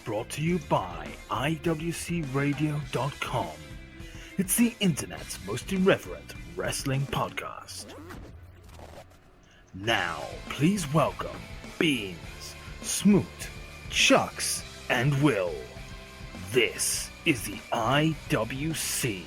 brought to you by IWCRadio.com. It's the internet's most irreverent wrestling podcast. Now, please welcome Beans, Smoot, Chucks, and Will. This is the IWC.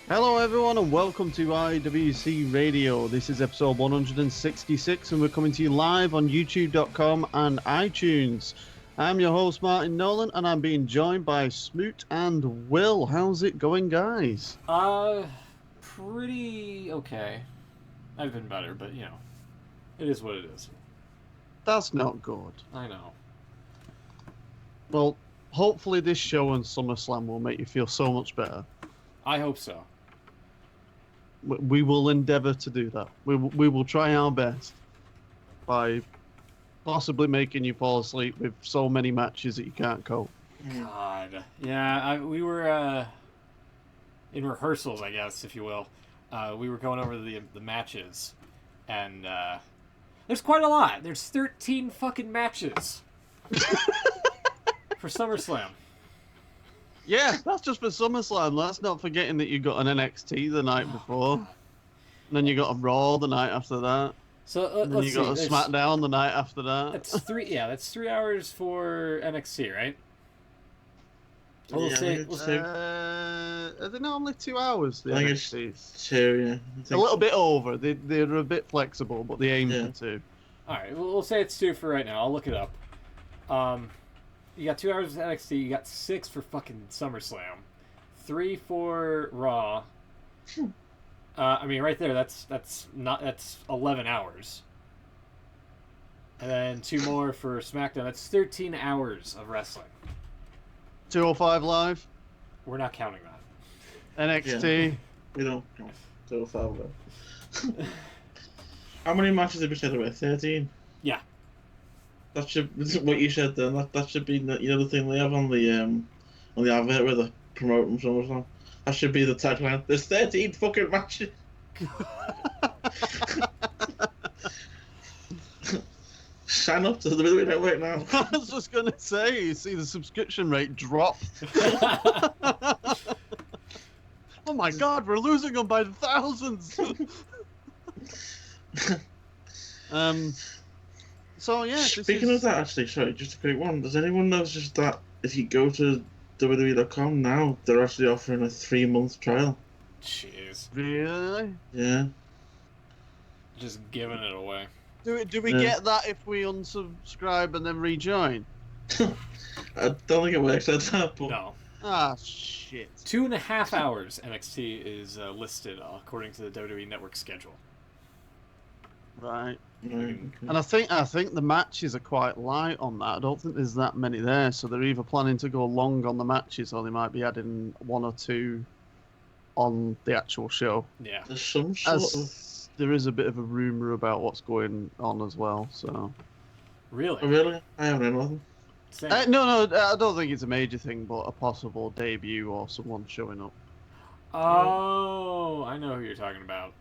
Hello everyone and welcome to IWC Radio. This is episode 166 and we're coming to you live on youtube.com and iTunes. I'm your host Martin Nolan and I'm being joined by Smoot and Will. How's it going, guys? Pretty okay. I've been better, but you know, it is what it is. That's not good. I know. Well, hopefully this show and SummerSlam will make you feel so much better. I hope so. We will endeavour to do that. We will try our best by possibly making you fall asleep with so many matches that you can't cope. God. Yeah, we were in rehearsals, I guess, if you will. We were going over the matches, and there's quite a lot. There's 13 fucking matches for SummerSlam. Yeah, that's just for SummerSlam. That's not forgetting that you got an NXT the night before. And then you got a Raw the night after that. So and then you got a SmackDown the night after that. That's 3 hours for NXT, right? We'll say, are they normally 2 hours? The I think NXTs? it's 2, yeah. A little bit over. They're a bit flexible, but they aim for 2. Alright, we'll say it's 2 for right now. I'll look it up. You got 2 hours of NXT, you got 6 for fucking SummerSlam, 3 for Raw. I mean, right there, that's 11 hours. And then 2 more for SmackDown. That's 13 hours of wrestling. 205 Live. We're not counting that. NXT. Yeah. We don't count 205 though. How many matches did we say there were? 13? Yeah. That should, what you said then, that should be the other thing they have on the advert where they're promoting SummerSlam. That should be the tagline. There's 13 fucking matches. Sign up to the WWE Network now. I was just going to say, you see the subscription rate drop. Oh my god, we're losing them by the thousands. So yeah. Speaking of that, actually, sorry, just a quick one. Does anyone know just that if you go to WWE.com now, they're actually offering a 3-month trial? Jeez. Really? Yeah. Just giving it away. Do we get that if we unsubscribe and then rejoin? I don't think it works like that, but... No. Ah, shit. 2.5 hours NXT is listed according to the WWE Network schedule. Right. Okay. And I think the matches are quite light on that. I don't think there's that many there, so they're either planning to go long on the matches or they might be adding 1 or 2 on the actual show. Yeah. There's some sort of... There is a bit of a rumour about what's going on as well, so... Really? Oh, really? I haven't heard nothing. No, I don't think it's a major thing, but a possible debut or someone showing up. Oh, I know who you're talking about.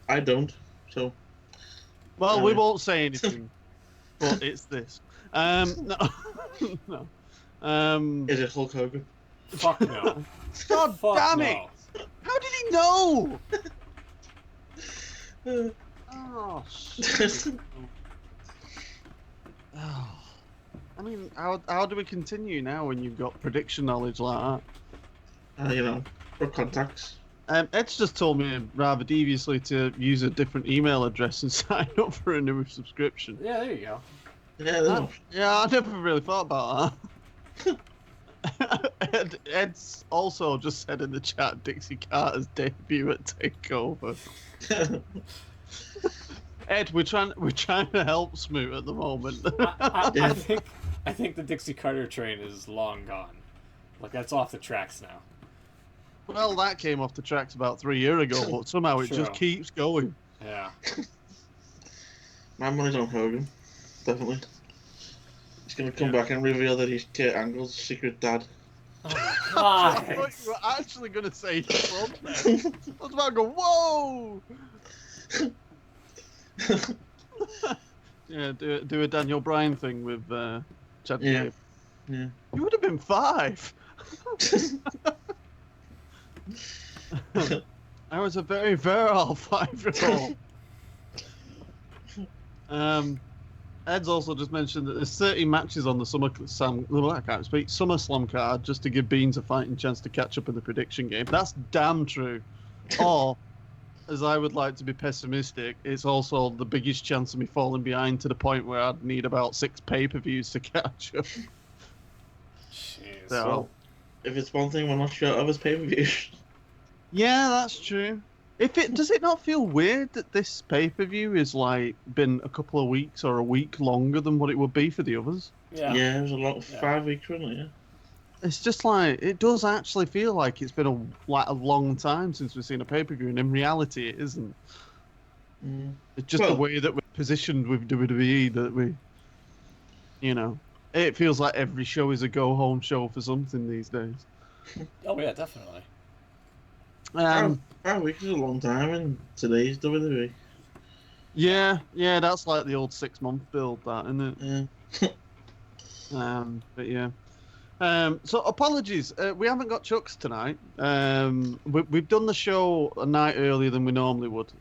I don't, so... Well, we won't say anything, but it's this. No. No. Is it Hulk Hogan? Fuck no. God Fuck damn no. it! How did he know? Oh, shit. Oh. I mean, how do we continue now when you've got prediction knowledge like that? You know, for contacts. Ed's just told me rather deviously to use a different email address and sign up for a new subscription. Yeah, there you go. Yeah, I never really thought about that. Ed's also just said in the chat Dixie Carter's debut at TakeOver. Ed, we're trying to help Smoot at the moment. I think the Dixie Carter train is long gone. Like, that's off the tracks now. Well, that came off the tracks about 3 years ago, but somehow it just keeps going. Yeah. My money's on Hogan, definitely. He's going to come back and reveal that he's Kurt Angle's secret dad. Oh my god! I thought you were actually going to say from there. I was about to go, whoa! Yeah, do a Daniel Bryan thing with Chad Yeah. Gable. Yeah. You would have been 5. I was a very virile 5-year-old. Ed's also just mentioned that there's 30 matches on the SummerSlam card just to give Beans a fighting chance to catch up in the prediction game. That's damn true. Or, as I would like to be pessimistic, it's also the biggest chance of me falling behind to the point where I'd need about 6 pay-per-views to catch up. Jeez. So, Well, if it's one thing we're not short of is pay-per-views. yeah, that's true. Does it not feel weird that this pay-per-view is like been a couple of weeks or a week longer than what it would be for the others? Yeah. Yeah, it was a lot. 5 weeks, wasn't it? Yeah. It's just like it does actually feel like it's been a long time since we've seen a pay-per-view, and in reality, it isn't. Mm. It's just the way that we're positioned with WWE that it feels like every show is a go-home show for something these days. Oh yeah, definitely. 5 weeks is a long time in today's WWE. Yeah, that's like the old 6-month build, that, isn't it? Yeah. But yeah. So apologies, we haven't got Chucks tonight. We've done the show a night earlier than we normally would.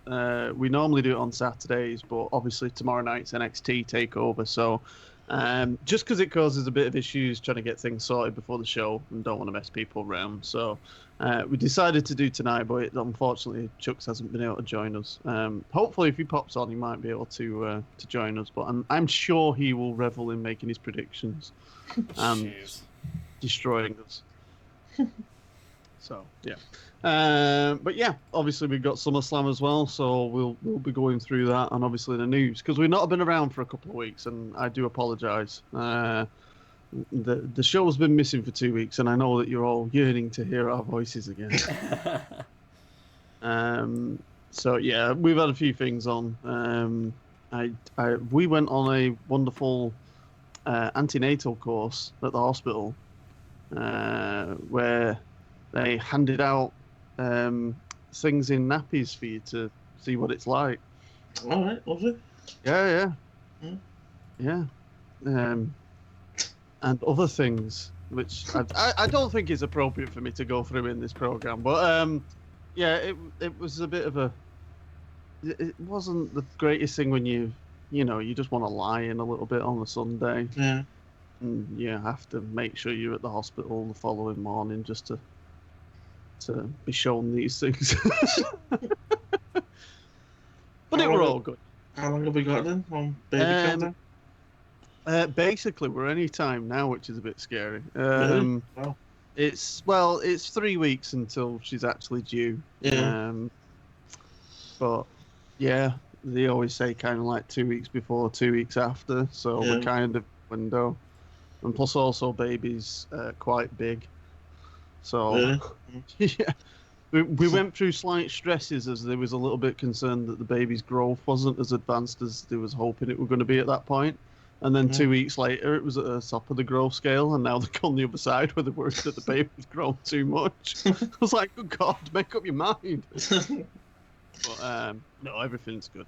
We normally do it on Saturdays, but obviously tomorrow night's NXT TakeOver. So just because it causes a bit of issues trying to get things sorted before the show and don't want to mess people around. So we decided to do tonight, but unfortunately Chucks hasn't been able to join us. Hopefully if he pops on, he might be able to join us. But I'm sure he will revel in making his predictions. Jeez. Destroying us. So yeah, but yeah, obviously we've got SummerSlam as well, so we'll be going through that, and obviously the news, because we've not been around for a couple of weeks, and I do apologise. The show's been missing for 2 weeks, and I know that you're all yearning to hear our voices again. So yeah, we've had a few things on. We went on a wonderful antenatal course at the hospital, where they handed out things in nappies for you to see what it's like. All right, was it? Yeah. Mm. Yeah. And other things, which I don't think is appropriate for me to go through in this program. But yeah, it was a bit of a. It wasn't the greatest thing when you just want to lie in a little bit on a Sunday. Yeah. And you have to make sure you're at the hospital the following morning just to be shown these things. But it were all good. How long have we got then on baby countdown? Basically, we're any time now, which is a bit scary. Really? Wow. It's 3 weeks until she's actually due. Yeah. But yeah, they always say kind of like 2 weeks before, 2 weeks after, so we're kind of window. And plus, also, baby's quite big. So, Really? yeah. We went through slight stresses as they was a little bit concerned that the baby's growth wasn't as advanced as they was hoping it were going to be at that point. And then 2 weeks later, it was at the top of the growth scale, and now they're on the other side where they're worried that the baby's grown too much. I was like, good God, make up your mind. But no, everything's good.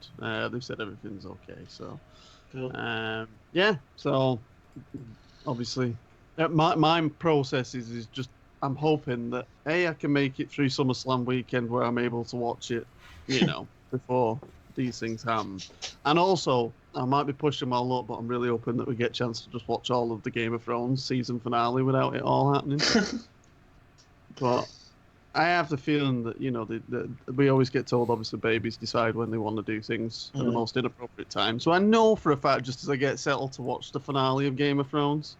They've said everything's okay. So, Cool. yeah. So, obviously, my process is just I'm hoping that I can make it through SummerSlam weekend where I'm able to watch it, before these things happen. And also, I might be pushing my luck, but I'm really hoping that we get a chance to just watch all of the Game of Thrones season finale without it all happening. But I have the feeling that, we always get told, obviously, babies decide when they want to do things at the most inappropriate time. So I know for a fact, just as I get settled to watch the finale of Game of Thrones,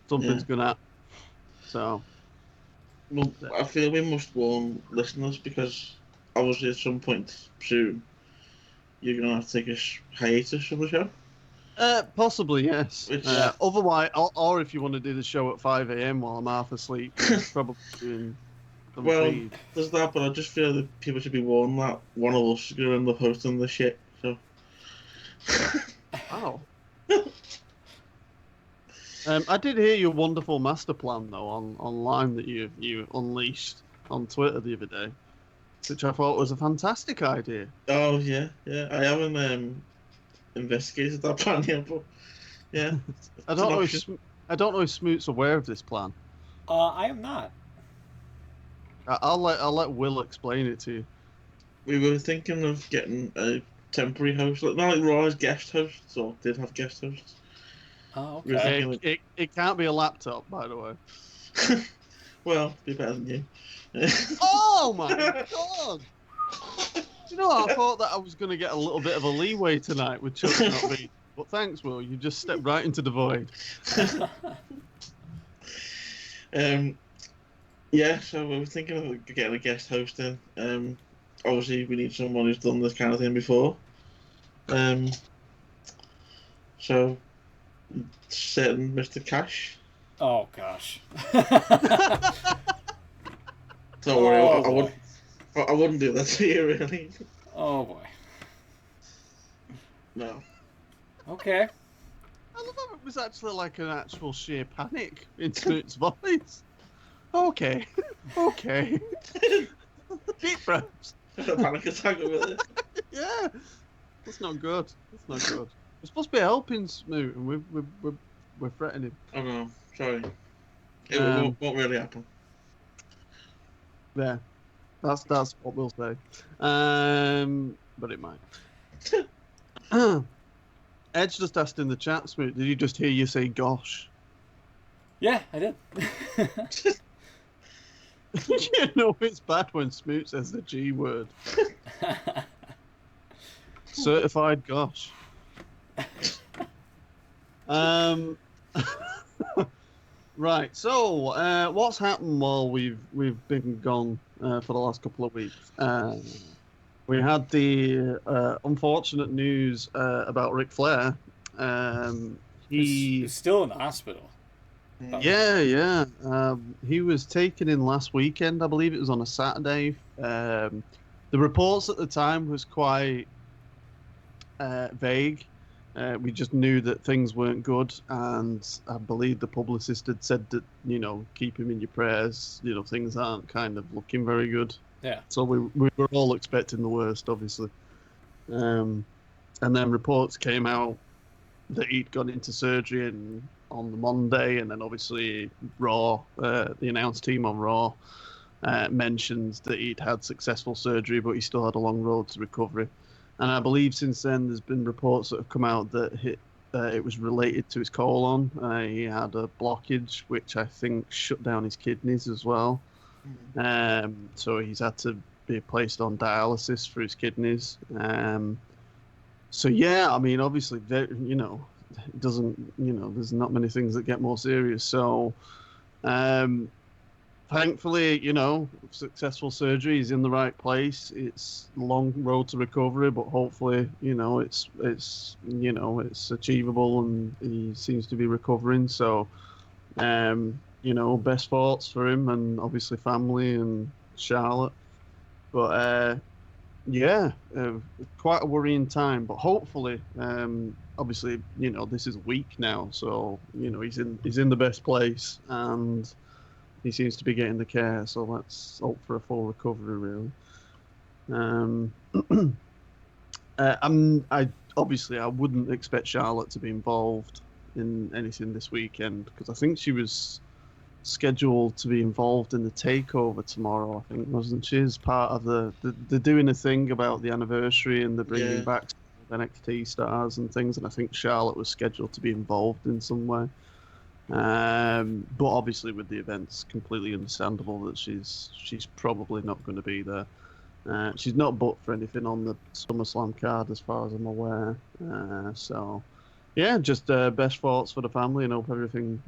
something's going to happen. So. Well, I feel we must warn listeners because obviously at some point soon you're going to have to take a hiatus from the show. Possibly, yes. Which, otherwise, or if you want to do the show at 5 a.m. while I'm half asleep, probably doing some well, feed. there's that, but I just feel that people should be warned that one of us is going to end up hosting the shit. So. Wow. I did hear your wonderful master plan though online that you unleashed on Twitter the other day, which I thought was a fantastic idea. Oh yeah. I haven't investigated that plan yet, but yeah. I don't know if Smoot's aware of this plan. I am not. I'll let Will explain it to you. We were thinking of getting a temporary host, not like Raw's guest hosts, or did have guest hosts. Oh, We were okay. thinking like, It can't be a laptop, by the way. well, be better than you. Oh my god! Do you know what? I thought that I was going to get a little bit of a leeway tonight with Chuck not being. But thanks, Will. You just stepped right into the void. Yeah, so we were thinking of getting a guest host in. Obviously, we need someone who's done this kind of thing before. So, certain Mr. Cash. Oh gosh. Don't worry, Oh, I wouldn't do that to you, really. Oh boy. No. Okay. I love how it was actually like an actual sheer panic in Smoot's voice. Okay. Okay. Deep breaths. A panic attack over there. Yeah. That's not good. That's not good. We're supposed to be helping Smoot, and we're threatening him. Oh no, sorry. It won't really happen. Yeah. That's what we'll say. But it might. Edge just asked in the chat, Smoot, did you just hear you say gosh? Yeah, I did. You know it's bad when Smoot says the G word. Certified gosh. Right, so what's happened while we've been gone for the last couple of weeks? We had the unfortunate news about Ric Flair. He's still in the hospital. Yeah. He was taken in last weekend. I believe it was on a Saturday. The reports at the time was quite vague. We just knew that things weren't good, and I believe the publicist had said that, keep him in your prayers. Things aren't kind of looking very good. Yeah. So we were all expecting the worst, obviously. And then reports came out that he'd gone into surgery on the Monday, and then obviously Raw, the announced team on Raw, mentioned that he'd had successful surgery, but he still had a long road to recovery. And I believe since then there's been reports that have come out that it was related to his colon. He had a blockage, which I think shut down his kidneys as well. So he's had to be placed on dialysis for his kidneys. So yeah, I mean, obviously, it doesn't, there's not many things that get more serious. So, thankfully, successful surgery. He's in the right place. It's a long road to recovery, but hopefully, it's achievable, and he seems to be recovering. So, best thoughts for him, and obviously family and Charlotte. But quite a worrying time. But hopefully, obviously, this is a week now, so he's in the best place, and he seems to be getting the care. So let's hope for a full recovery, really. I wouldn't expect Charlotte to be involved in anything this weekend, because I think she was scheduled to be involved in the takeover tomorrow, I think, wasn't she? As part of they're doing a thing about the anniversary, and they're bringing back NXT stars and things, and I think Charlotte was scheduled to be involved in some way. But obviously with the events, completely understandable that she's probably not going to be there. She's not booked for anything on the SummerSlam card as far as I'm aware. So yeah, just best thoughts for the family, and hope everything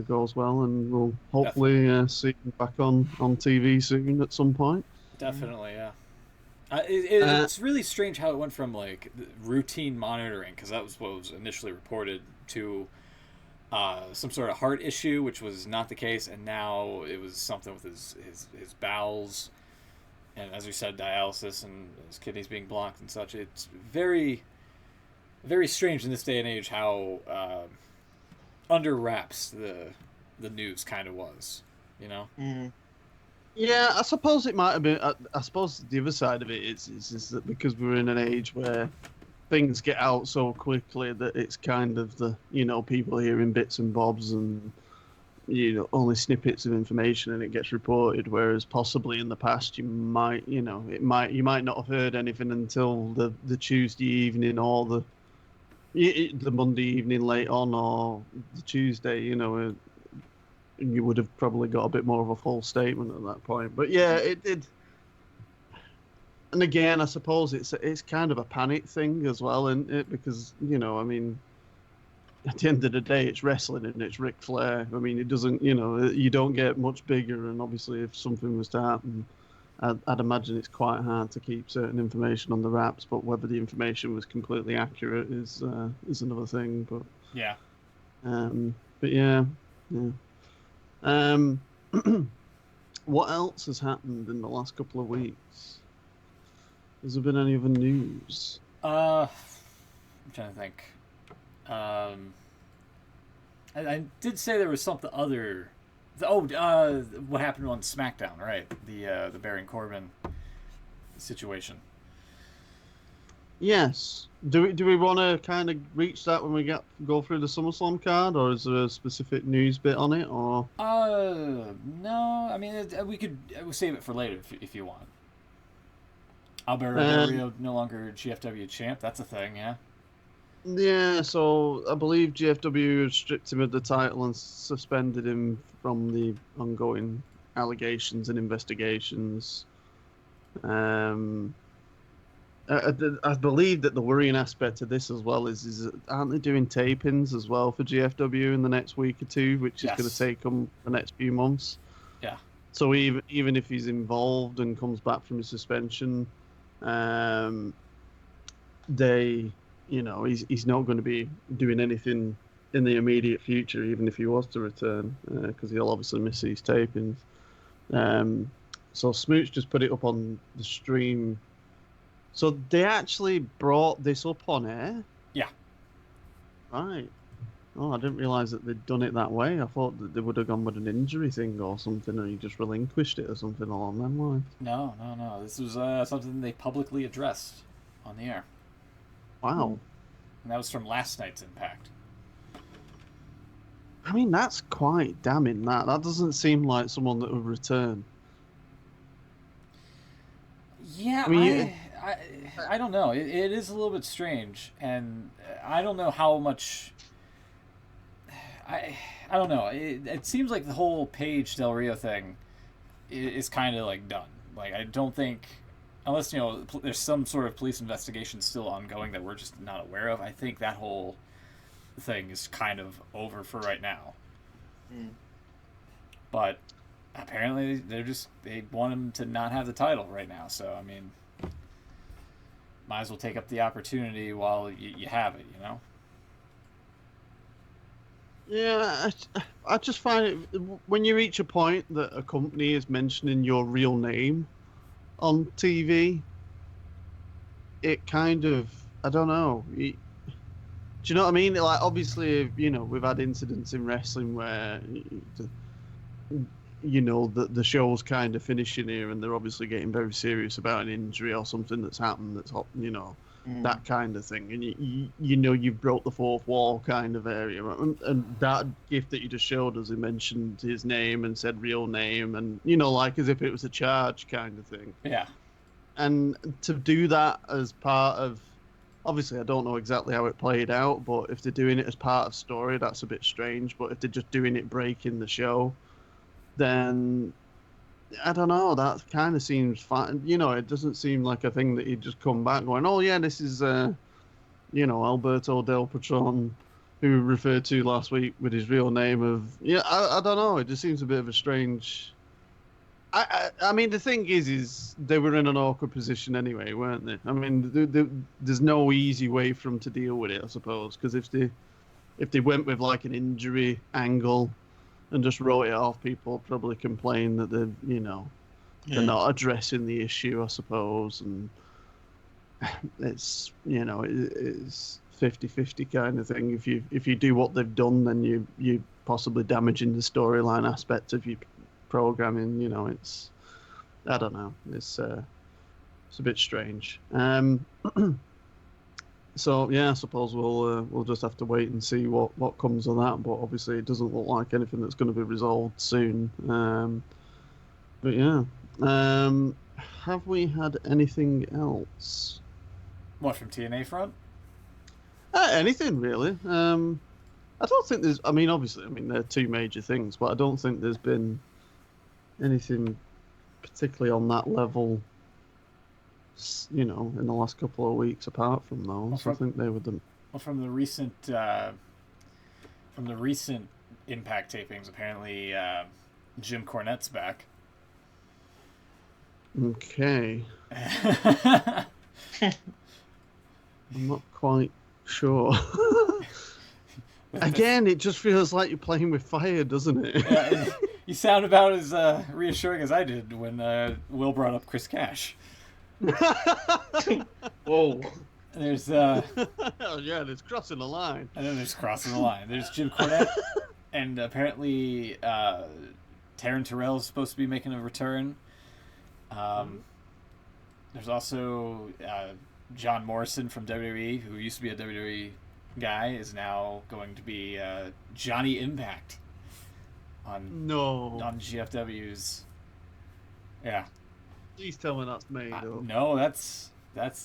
goes well, and we'll hopefully see him back on TV soon at some point. Definitely, yeah. It's really strange how it went from like routine monitoring, because that was what was initially reported, to some sort of heart issue, which was not the case, and now it was something with his bowels, and as we said, dialysis, and his kidneys being blocked and such. It's very, very strange in this day and age how under wraps the news kind of was, Yeah, I suppose it might have been. I suppose the other side of it is that because we're in an age where things get out so quickly that it's kind of the, people hearing bits and bobs and, only snippets of information, and it gets reported. Whereas possibly in the past, you might not have heard anything until the Tuesday evening or the Monday evening late on, or the Tuesday, and you would have probably got a bit more of a full statement at that point. But yeah, it did. And again, I suppose it's kind of a panic thing as well, isn't it? Because, at the end of the day, it's wrestling and it's Ric Flair. I mean, it doesn't, you don't get much bigger. And obviously, if something was to happen, I'd imagine it's quite hard to keep certain information on the wraps. But whether the information was completely accurate is another thing. But yeah. But yeah. What else has happened in the last couple of weeks? Has there been any other news? I'm trying to think. I did say there was something other. What happened on SmackDown, right? The Bray and Corbin situation. Yes. Do we want to kind of reach that when we go through the SummerSlam card, or is there a specific news bit on it, or? No. I mean, we'll save it for later if you want. Alberto Del Rio no longer GFW champ. That's a thing, yeah. Yeah, so I believe GFW stripped him of the title and suspended him from the ongoing allegations and investigations. I believe that the worrying aspect of this as well is aren't they doing tapings as well for GFW in the next week or two, which is going to take them the next few months. Yeah. So even if he's involved and comes back from his suspension, he's not going to be doing anything in the immediate future, even if he was to return, because he'll obviously miss these tapings. So Smooch just put it up on the stream. So they actually brought this up on air? Yeah. Right. Oh, I didn't realise that they'd done it that way. I thought that they would have gone with an injury thing or something, or he just relinquished it or something along them lines. No. This was something they publicly addressed on the air. Wow. And that was from last night's Impact. I mean, that's quite damning, that. That doesn't seem like someone that would return. Yeah, I don't know. It is a little bit strange, and I don't know how much... I don't know. It seems like the whole Paige Del Rio thing is kind of like done. Like, I don't think, unless there's some sort of police investigation still ongoing that we're just not aware of, I think that whole thing is kind of over for right now. But apparently they want him to not have the title right now. So I mean, might as well take up the opportunity while you have it. Yeah, I just find it, when you reach a point that a company is mentioning your real name on TV, it kind of, I don't know. Do you know what I mean? Like, obviously, we've had incidents in wrestling where, the show's kind of finishing here and they're obviously getting very serious about an injury or something that's happened that's, that kind of thing. And you broke the fourth wall kind of area. And that gift that you just showed us, he mentioned his name and said real name and, like as if it was a charge kind of thing. Yeah. And to do that as part of, obviously I don't know exactly how it played out, but if they're doing it as part of story, that's a bit strange. But if they're just doing it breaking the show, then I don't know, that kind of seems fine. It doesn't seem like a thing that he'd just come back going, oh yeah, this is Alberto Del Patron, who referred to last week with his real name of, I don't know, it just seems a bit of a strange. I mean, the thing is they were in an awkward position anyway, weren't they? I mean, there's no easy way for them to deal with it, I suppose, because if they went with like an injury angle and just wrote it off, people would probably complain that they're not addressing the issue, I suppose, and it's it's 50-50 kind of thing. If you do what they've done, then you possibly damaging the storyline aspect of your programming. It's, I don't know, it's a bit strange. So yeah, I suppose we'll just have to wait and see what comes of that. But obviously, it doesn't look like anything that's going to be resolved soon. But yeah, have we had anything else? What, from TNA front? Anything really? I don't think there's. I mean, obviously, there are two major things, but I don't think there's been anything particularly on that level. In the last couple of weeks, apart from those, I think they were the. Well, from the recent Impact tapings, apparently Jim Cornette's back. Okay. I'm not quite sure. Again, it just feels like you're playing with fire, doesn't it? Yeah, you sound about as reassuring as I did when Will brought up Chris Cash. Whoa. There's oh yeah, there's crossing the line. And then there's crossing the line. There's Jim Cornette, and apparently Taryn Terrell's supposed to be making a return. There's also John Morrison from WWE, who used to be a WWE guy, is now going to be Johnny Impact on GFW's. Yeah. Please tell me that's made up. No, that's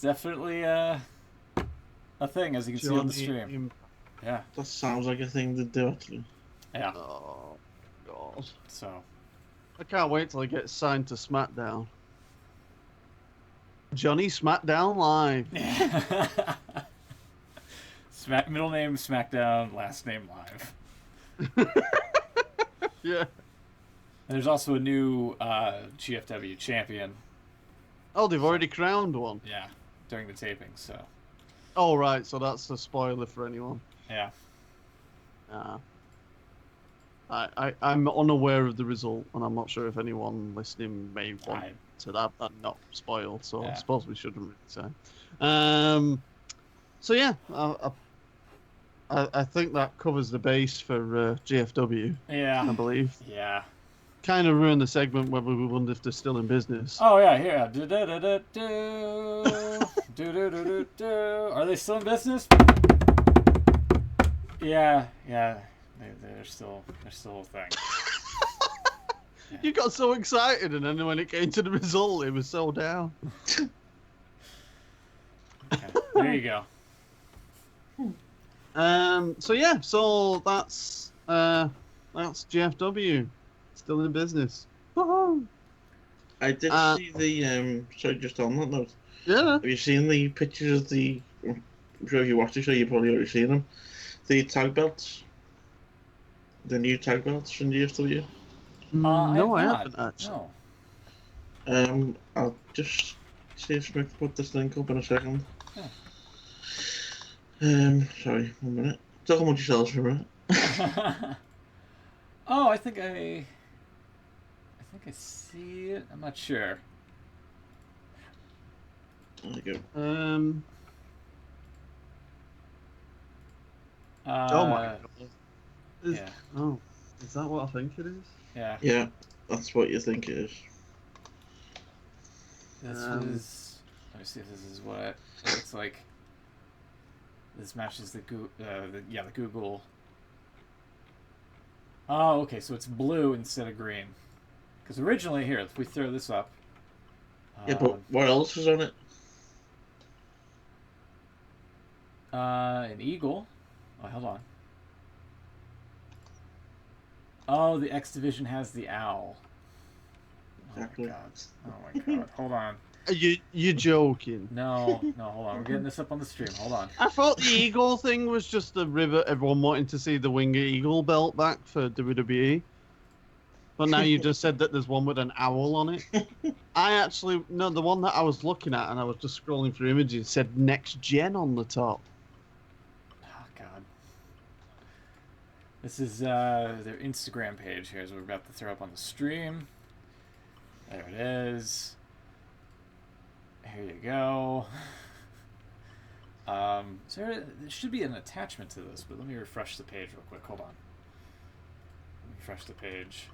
definitely a thing, as you can see on the stream. Yeah. That sounds like a thing to do, actually. Yeah. Oh, God. So. I can't wait till he gets signed to SmackDown. Johnny SmackDown Live. Middle name SmackDown, last name Live. Yeah. And there's also a new GFW champion. Oh, they've already crowned one. Yeah, during the taping. So. Oh right, so that's a spoiler for anyone. Yeah. I'm unaware of the result, and I'm not sure if anyone listening may want to that not spoiled. So I suppose we shouldn't really say. So yeah, I think that covers the base for GFW. Yeah. I believe. Yeah. Kind of ruined the segment whether we wonder if they're still in business. Oh yeah, here. Are they still in business? Yeah. They're still a thing. Yeah. You got so excited, and then when it came to the result, it was so down. Okay, there you go. So that's GFW, still in business. Woohoo! I did see the sorry, just on that note. Yeah. Have you seen the pictures of the? I'm sure if you watched the show, you've probably already seen them. The tag belts. The new tag belts from GFW. No, I haven't actually. No. I'll just see if Smith put this link up in a second. Yeah. Sorry, 1 minute. Talk among yourselves for a minute. Oh, I think I see it. I'm not sure. There you go. Oh my God. Yeah. Oh, is that what I think it is? Yeah. Yeah, that's what you think it is. This is. Let me see if this is what it looks like. This matches the Google. Oh, okay, so it's blue instead of green. Because originally, here, if we throw this up. Yeah, but what else is on it? An eagle. Oh, hold on. Oh, the X Division has the owl. Exactly. Oh my god. Hold on. You're joking. No, hold on. We're getting this up on the stream. Hold on. I thought the eagle thing was just the river. Everyone wanting to see the Winged Eagle belt back for WWE. But now you just said that there's one with an owl on it. The one that I was looking at, and I was just scrolling through images, said Next Gen on the top. Oh god. This is their Instagram page here, as we're about to throw up on the stream. There it is. Here you go. So there should be an attachment to this, but let me refresh the page real quick. Hold on. Refresh the page.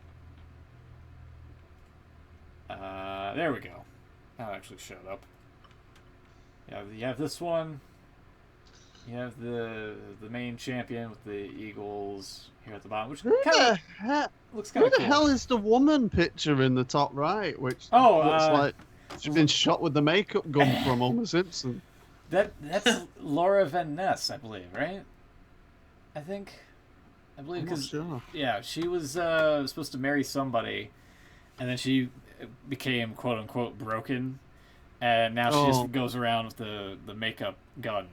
There we go. That actually showed up. Yeah, you have this one. You have the main champion with the eagles here at the bottom, which Who kind the of heck? looks kind Who of the cool. hell is the woman picture in the top right, which Oh, looks like she's been shot with the makeup gun from Homer Simpson? That's Laura Van Ness, I believe, right? I believe I'm not because sure. yeah, she was supposed to marry somebody, and then she became quote unquote broken, and now she just goes around with the makeup gun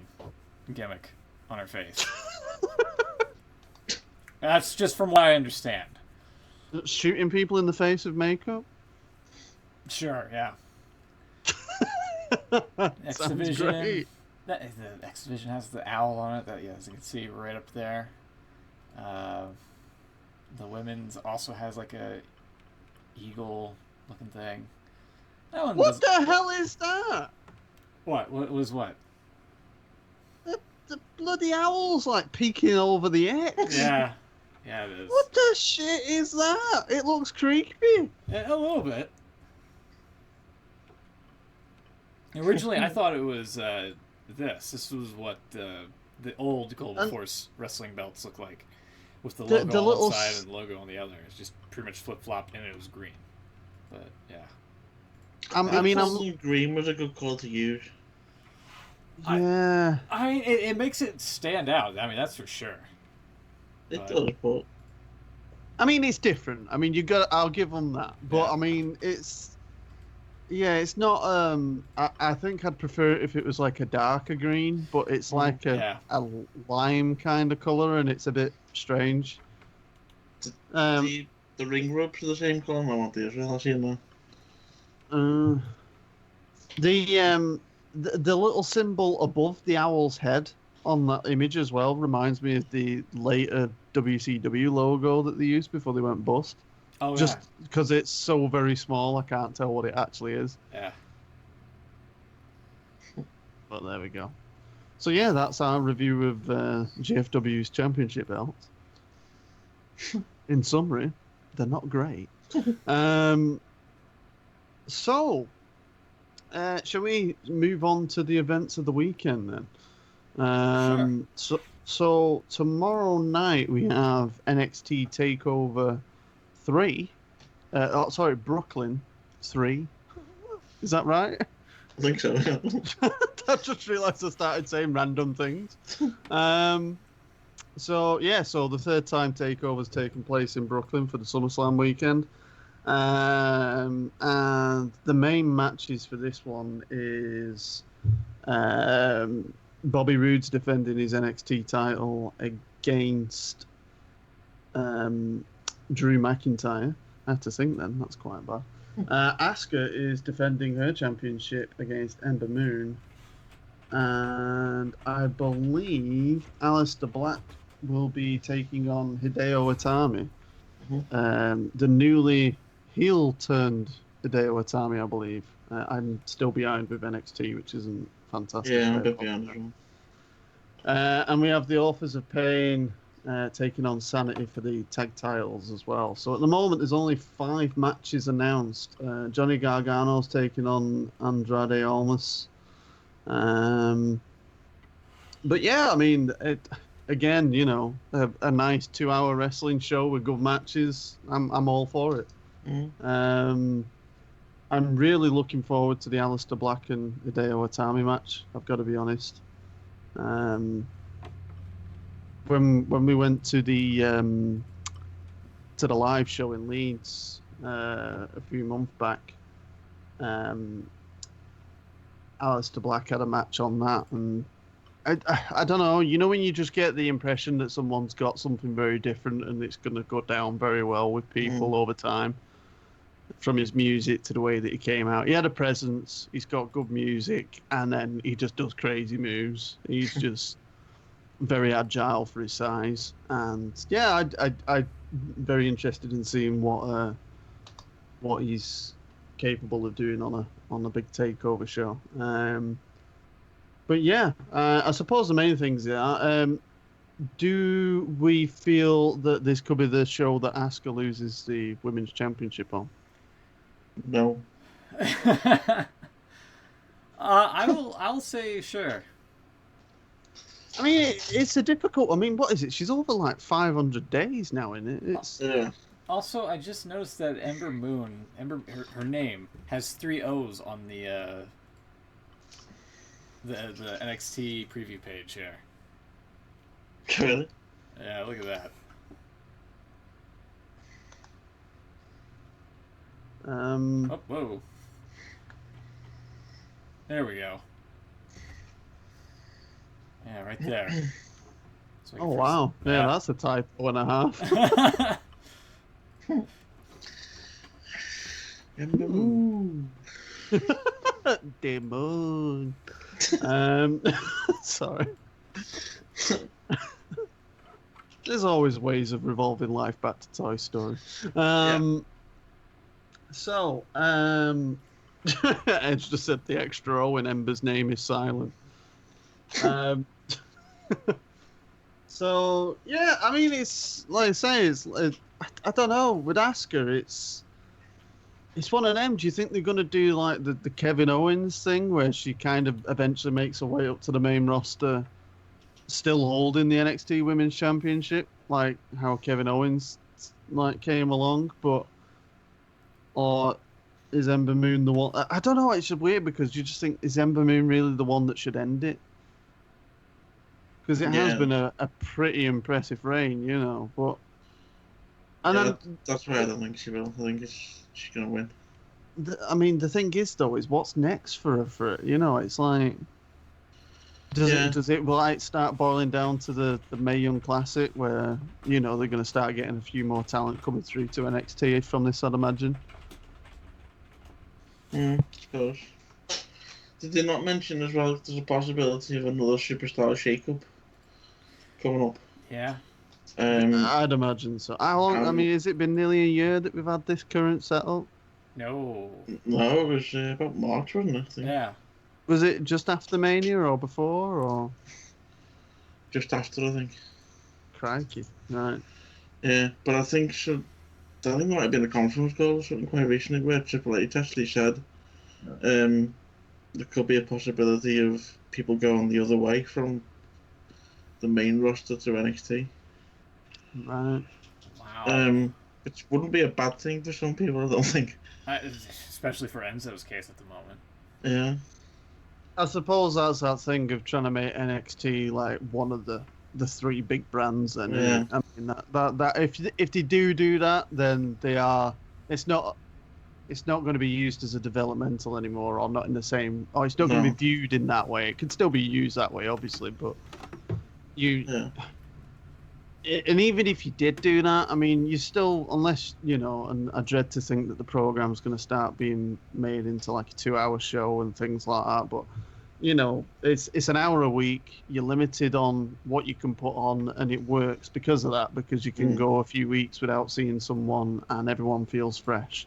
gimmick on her face. That's just from what I understand. Shooting people in the face with makeup? Sure, yeah. X Sounds Division. great. The X Division has the owl on it. That, yeah, as you can see right up there. The women's also has like a eagle looking thing. That one What the hell is that? What? What was what? The bloody owl's like peeking over the X. Yeah. Yeah, it is. What the shit is that? It looks creepy. Yeah, a little bit. Originally, I thought it was this. This was what the old Global Force wrestling belts look like, with the logo on one side and the logo on the other. It's just pretty much flip flopped, and it was green. But yeah, I'm green was a good call to use. Yeah. It makes it stand out. I mean, that's for sure. It does, but I mean, it's different. I mean, I'll give them that. But Yeah. I mean, it's not. I think I'd prefer it if it was like a darker green, but it's like a lime kind of color, and it's a bit strange. the ring ropes are the same color. I want the Israel. I've seen that. The little symbol above the owl's head on that image as well reminds me of the later WCW logo that they used before they went bust. Oh, just because it's so very small, I can't tell what it actually is. Yeah. But there we go. So yeah, that's our review of GFW's championship belts. In summary, they're not great. So, shall we move on to the events of the weekend then? Sure. So tomorrow night we have NXT TakeOver 3. Brooklyn 3. Is that right? I think so. Yeah. I just realised I started saying random things. So the third time TakeOver's taking place in Brooklyn for the SummerSlam weekend. And the main matches for this one is Bobby Roode's defending his NXT title against Drew McIntyre. I have to think then, that's quite bad. Asuka is defending her championship against Ember Moon. And I believe Aleister Black will be taking on Hideo Itami. The newly heel-turned Hideo Itami, I believe. I'm still behind with NXT, which isn't fantastic. Yeah, I'm a bit behind as well. And we have the Authors of Pain taking on Sanity for the tag titles as well. So at the moment, there's only 5 matches announced. Johnny Gargano's taking on Andrade Almas. But yeah, I mean, again, you know, a nice 2-hour wrestling show with good matches. I'm all for it. I'm really looking forward to the Aleister Black and Hideo Itami match. I've got to be honest. When we went to the live show in Leeds a few months back, Aleister Black had a match on that, and I don't know. You know, when you just get the impression that someone's got something very different and it's going to go down very well with people over time. From his music to the way that he came out, he had a presence. He's got good music, and then he just does crazy moves. He's just very agile for his size, and yeah, I'm very interested in seeing what he's capable of doing on a big takeover show. But yeah, I suppose the main things are: do we feel that this could be the show that Asuka loses the women's championship on? No. I'll say sure. I mean, it's a difficult. I mean, what is it? She's over like 500 days now, isn't it? It's Yeah. Also, I just noticed that Ember Moon, her name has 3 O's on the NXT preview page here. Really? Yeah, look at that. Oh, whoa. There we go. Yeah, right there. So Oh wow! Yeah, that's a typo and a half. Ooh. Demon. Sorry. There's always ways of revolving life back to Toy Story. So, Edge just said the extra O in Ember's name is silent. So yeah, I mean, it's like I say, I don't know. With Asuka, it's one of them. Do you think they're gonna do like the Kevin Owens thing, where she kind of eventually makes her way up to the main roster, still holding the NXT Women's Championship, like how Kevin Owens like came along, or is Ember Moon the one? I don't know. It's just weird because you just think, is Ember Moon really the one that should end it? Because it has been a pretty impressive reign, you know. But that's why I don't think she will. I think she's gonna win. I mean, the thing is though, is what's next for her? For it, you know, it's like, does it like start boiling down to the Mae Young Classic, where you know they're going to start getting a few more talent coming through to NXT from this, I'd imagine. I suppose. Did they not mention as well if there's a possibility of another superstar shake-up coming up? Yeah. I'd imagine so. How long? I mean, has it been nearly a year that we've had this current setup? No. No, it was about March, wasn't it? I think. Yeah. Was it just after Mania or before, or? Just after, I think. Crikey. Right. Yeah, but I think there might have been a conference call or something quite recently where Triple H actually said there could be a possibility of people going the other way from the main roster to NXT. Right. Wow. Which wouldn't be a bad thing for some people, I don't think. Especially for Enzo's case at the moment. Yeah. I suppose that's that thing of trying to make NXT like one of the 3 big brands. And I mean that if they do that, then they are. It's not going to be used as a developmental anymore, or not in the same. Or it's not going to be viewed in that way. It can still be used that way, obviously, but and even if you did do that, I mean, you still, unless, you know, and I dread to think that the program's going to start being made into like a 2-hour show and things like that, but, you know, it's an hour a week, you're limited on what you can put on, and it works because of that, because you can go a few weeks without seeing someone and everyone feels fresh.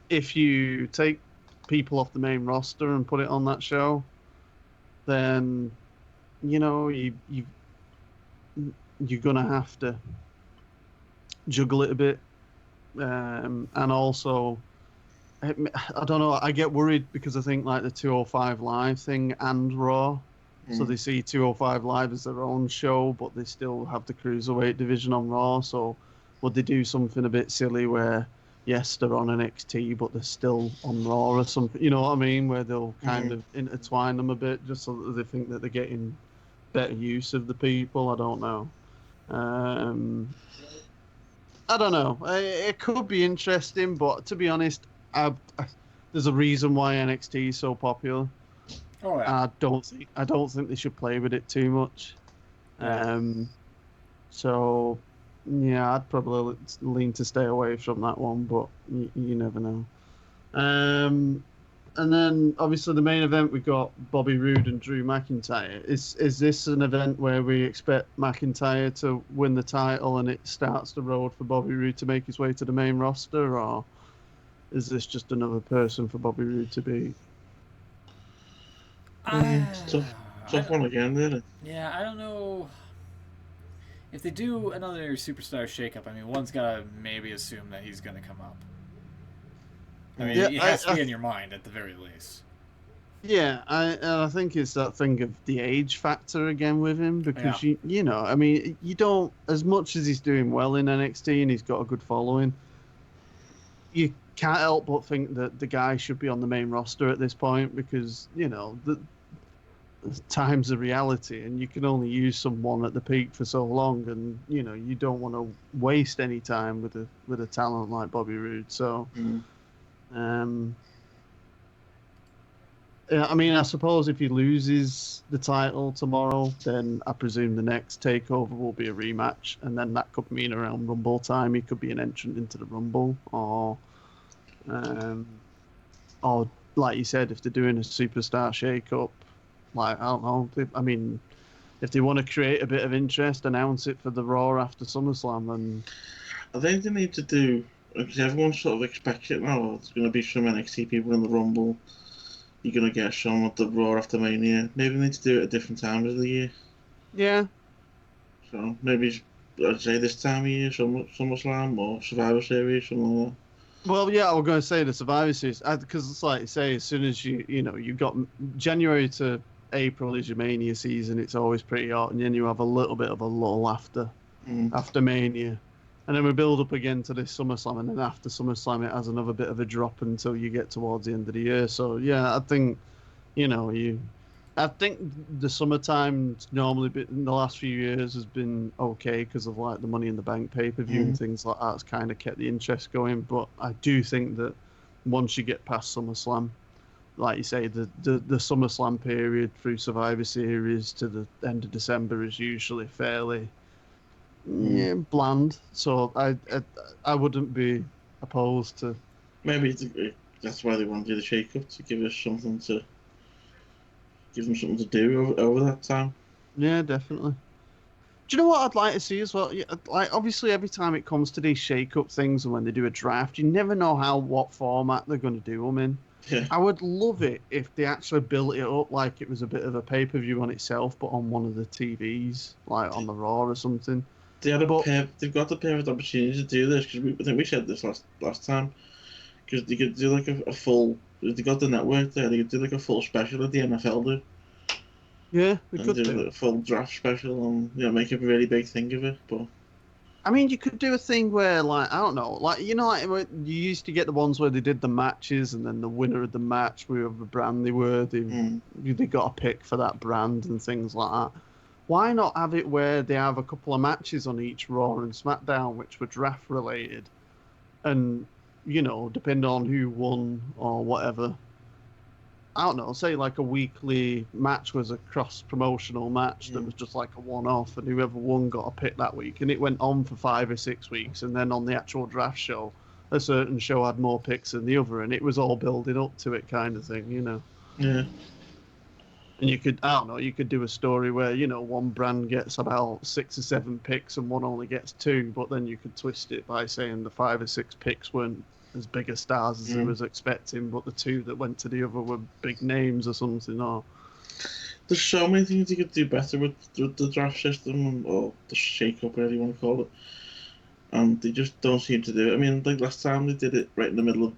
If you take people off the main roster and put it on that show, then, you know, you're gonna have to juggle it a bit, and also, I don't know. I get worried because I think like the 205 Live thing and Raw, so they see 205 Live as their own show, but they still have the cruiserweight division on Raw. So would they do something a bit silly where, yes, they're on NXT, but they're still on Raw or something? You know what I mean? Where they'll kind of intertwine them a bit, just so that they think that they're getting better use of the people. I don't know. I don't know. It could be interesting, but to be honest, there's a reason why NXT is so popular. Oh yeah. I don't think they should play with it too much. So yeah, I'd probably lean to stay away from that one, but you never know. And then, obviously, the main event, we got Bobby Roode and Drew McIntyre. Is this an event where we expect McIntyre to win the title and it starts the road for Bobby Roode to make his way to the main roster, or is this just another person for Bobby Roode to beat? Tough one again, really. Yeah, I don't know. If they do another superstar shakeup, I mean, one's got to maybe assume that he's going to come up. I mean, it has to be in your mind at the very least. Yeah, I think it's that thing of the age factor again with him because you know, I mean, you don't, as much as he's doing well in NXT and he's got a good following, you can't help but think that the guy should be on the main roster at this point because you know the time's a reality and you can only use someone at the peak for so long, and you know you don't want to waste any time with a talent like Bobby Roode. So. Yeah, I mean, I suppose if he loses the title tomorrow, then I presume the next takeover will be a rematch, and then that could mean around Rumble time he could be an entrant into the Rumble, or like you said, if they're doing a superstar shake-up, like I don't know. I mean, if they want to create a bit of interest, announce it for the Raw after SummerSlam, and I think they need to do because everyone sort of expects it now. There's going to be some NXT people in the Rumble. You're going to get some at the Raw after Mania. Maybe they need to do it at different times of the year. Yeah. So maybe, I'd say this time of year, SummerSlam or Survivor Series, something like that. Well, yeah, I was going to say the Survivor Series, because it's like you say, as soon as you've got January to April is your Mania season, it's always pretty hot, and then you have a little bit of a lull after Mania. And then we build up again to this SummerSlam, and then after SummerSlam, it has another bit of a drop until you get towards the end of the year. So, yeah, I think, I think the summertime normally in the last few years has been okay because of like the Money in the Bank pay-per-view and things like that. It's kind of kept the interest going. But I do think that once you get past SummerSlam, like you say, the SummerSlam period through Survivor Series to the end of December is usually fairly bland. So I wouldn't be opposed to. Maybe that's why they want to do the shake-up, to give them something to do over that time. Yeah, definitely. Do you know what I'd like to see as well? Yeah, like obviously every time it comes to these shake-up things and when they do a draft, you never know what format they're going to do them in. Yeah. I would love it if they actually built it up like it was a bit of a pay-per-view on itself, but on one of the TVs, like on the Raw or something. They've got the perfect opportunity to do this because I think we said this last time. Because they could do like a full. They got the network there. They could do like a full special at the NFL do. Yeah, we could do a full draft special and make a really big thing of it. But I mean, you could do a thing where, like, I don't know, like like you used to get the ones where they did the matches and then the winner of the match, whoever brand they were, they got a pick for that brand and things like that. Why not have it where they have a couple of matches on each Raw and SmackDown which were draft related, and depending on who won or whatever. I don't know, say like a weekly match was a cross-promotional match that was just like a one-off, and whoever won got a pick that week, and it went on for 5 or 6 weeks, and then on the actual draft show, a certain show had more picks than the other, and it was all building up to it kind of thing, Yeah. And you could do a story where, one brand gets about 6 or 7 picks and one only gets 2, but then you could twist it by saying the 5 or 6 picks weren't as big a stars as he was expecting, but the 2 that went to the other were big names or something. Or there's so many things you could do better with the draft system or the shake-up, whatever you want to call it, and they just don't seem to do it. I mean, like last time they did it right in the middle of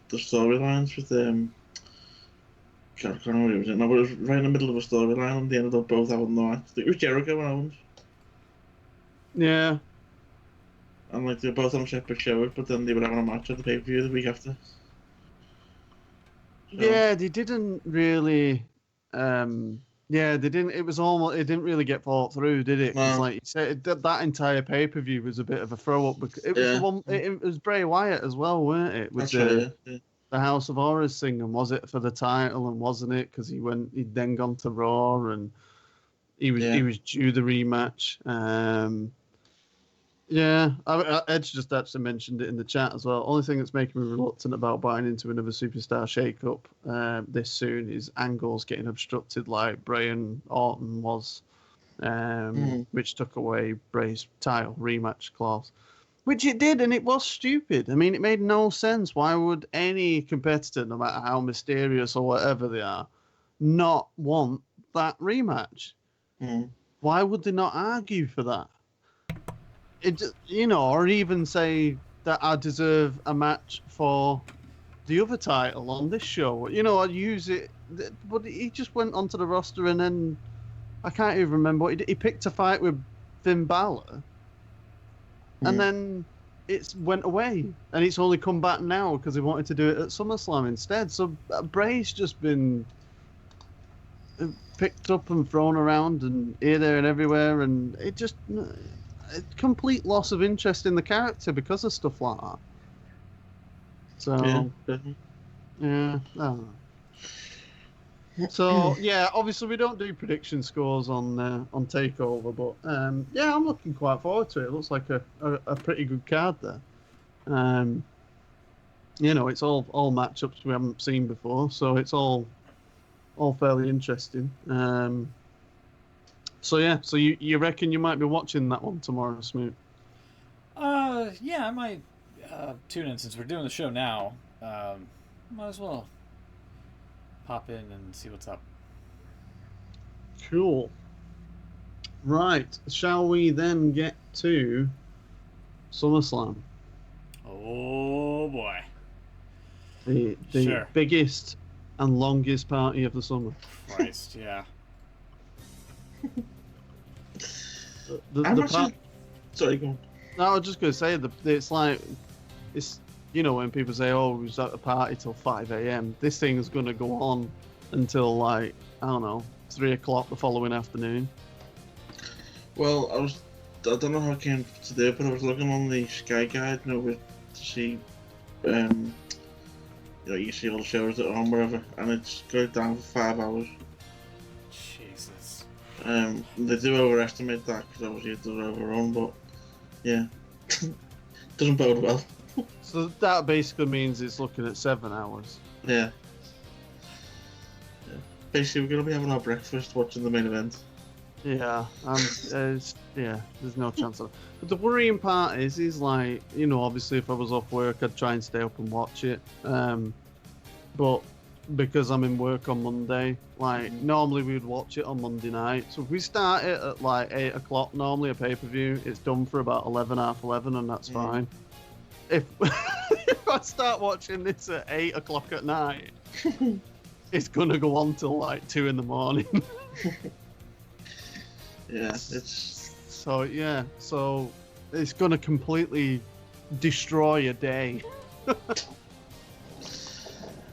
the storylines with I can't remember who it was. No, but it was right in the middle of a storyline, and they ended up both having the match. I think it was Jericho and Owens. Yeah. And like they were both on a separate show, but then they were having a match at the pay-per-view the week after. So. Yeah, they didn't really. They didn't. It was almost. It didn't really get thought through, did it? Because, like you said, that entire pay-per-view was a bit of a throw-up. Because it was the one. It was Bray Wyatt as well, weren't it? With the House of Horrors thing, and was it for the title? And wasn't it? Because he'd then gone to Raw, and he was due the rematch. Yeah, Edge just actually mentioned it in the chat as well. Only thing that's making me reluctant about buying into another superstar shake-up this soon is angles getting obstructed like Bray and Orton was, which took away Bray's title rematch clause. Which it did, and it was stupid. I mean, it made no sense. Why would any competitor, no matter how mysterious or whatever they are, not want that rematch? Why would they not argue for that? It, or even say that I deserve a match for the other title on this show. You know, I'd use it, but he just went onto the roster and then I can't even remember what he did. He picked a fight with Finn Balor, and then it went away, and it's only come back now because he wanted to do it at SummerSlam instead. So Bray's just been picked up and thrown around and here, there, and everywhere, and it just a complete loss of interest in the character because of stuff like that. So yeah, I don't know. So yeah, obviously we don't do prediction scores on Takeover, but yeah, I'm looking quite forward to it. It looks like a pretty good card there. You know, it's all matchups we haven't seen before, so it's all fairly interesting. So yeah, so you reckon you might be watching that one tomorrow, Smoot? Yeah, I might tune in since we're doing the show now. Might as well pop in and see what's up. Cool. Right, shall we then get to SummerSlam? Oh boy. The Sure. biggest and longest party of the summer. Christ, yeah. Sorry, go on. No, I was just going to say, it's like, it's, you know, when people say, oh, we was at a party till 5 a.m., this thing is going to go on until, like, I don't know, 3 o'clock the following afternoon. Well, I don't know how I came to do it, but I was looking on the Sky Guide, you know, to see, you know, you see all the shows that are on wherever, and it's going down for 5 hours. Jesus. They do overestimate that because obviously they're overrun, but yeah, doesn't bode well. So that basically means it's looking at 7 hours. Yeah. Basically, we're going to be having our breakfast watching the main event. Yeah, yeah, there's no chance of it. But the worrying part is like, you know, obviously if I was off work, I'd try and stay up and watch it. But because I'm in work on Monday, like, normally we would watch it on Monday night. So if we start it at like 8 o'clock, normally a pay-per-view, it's done for about 11, half 11, and that's fine. If, if I start watching this at 8 o'clock at night, it's going to go on till like 2 in the morning. Yeah, it's... So it's going to completely destroy a day.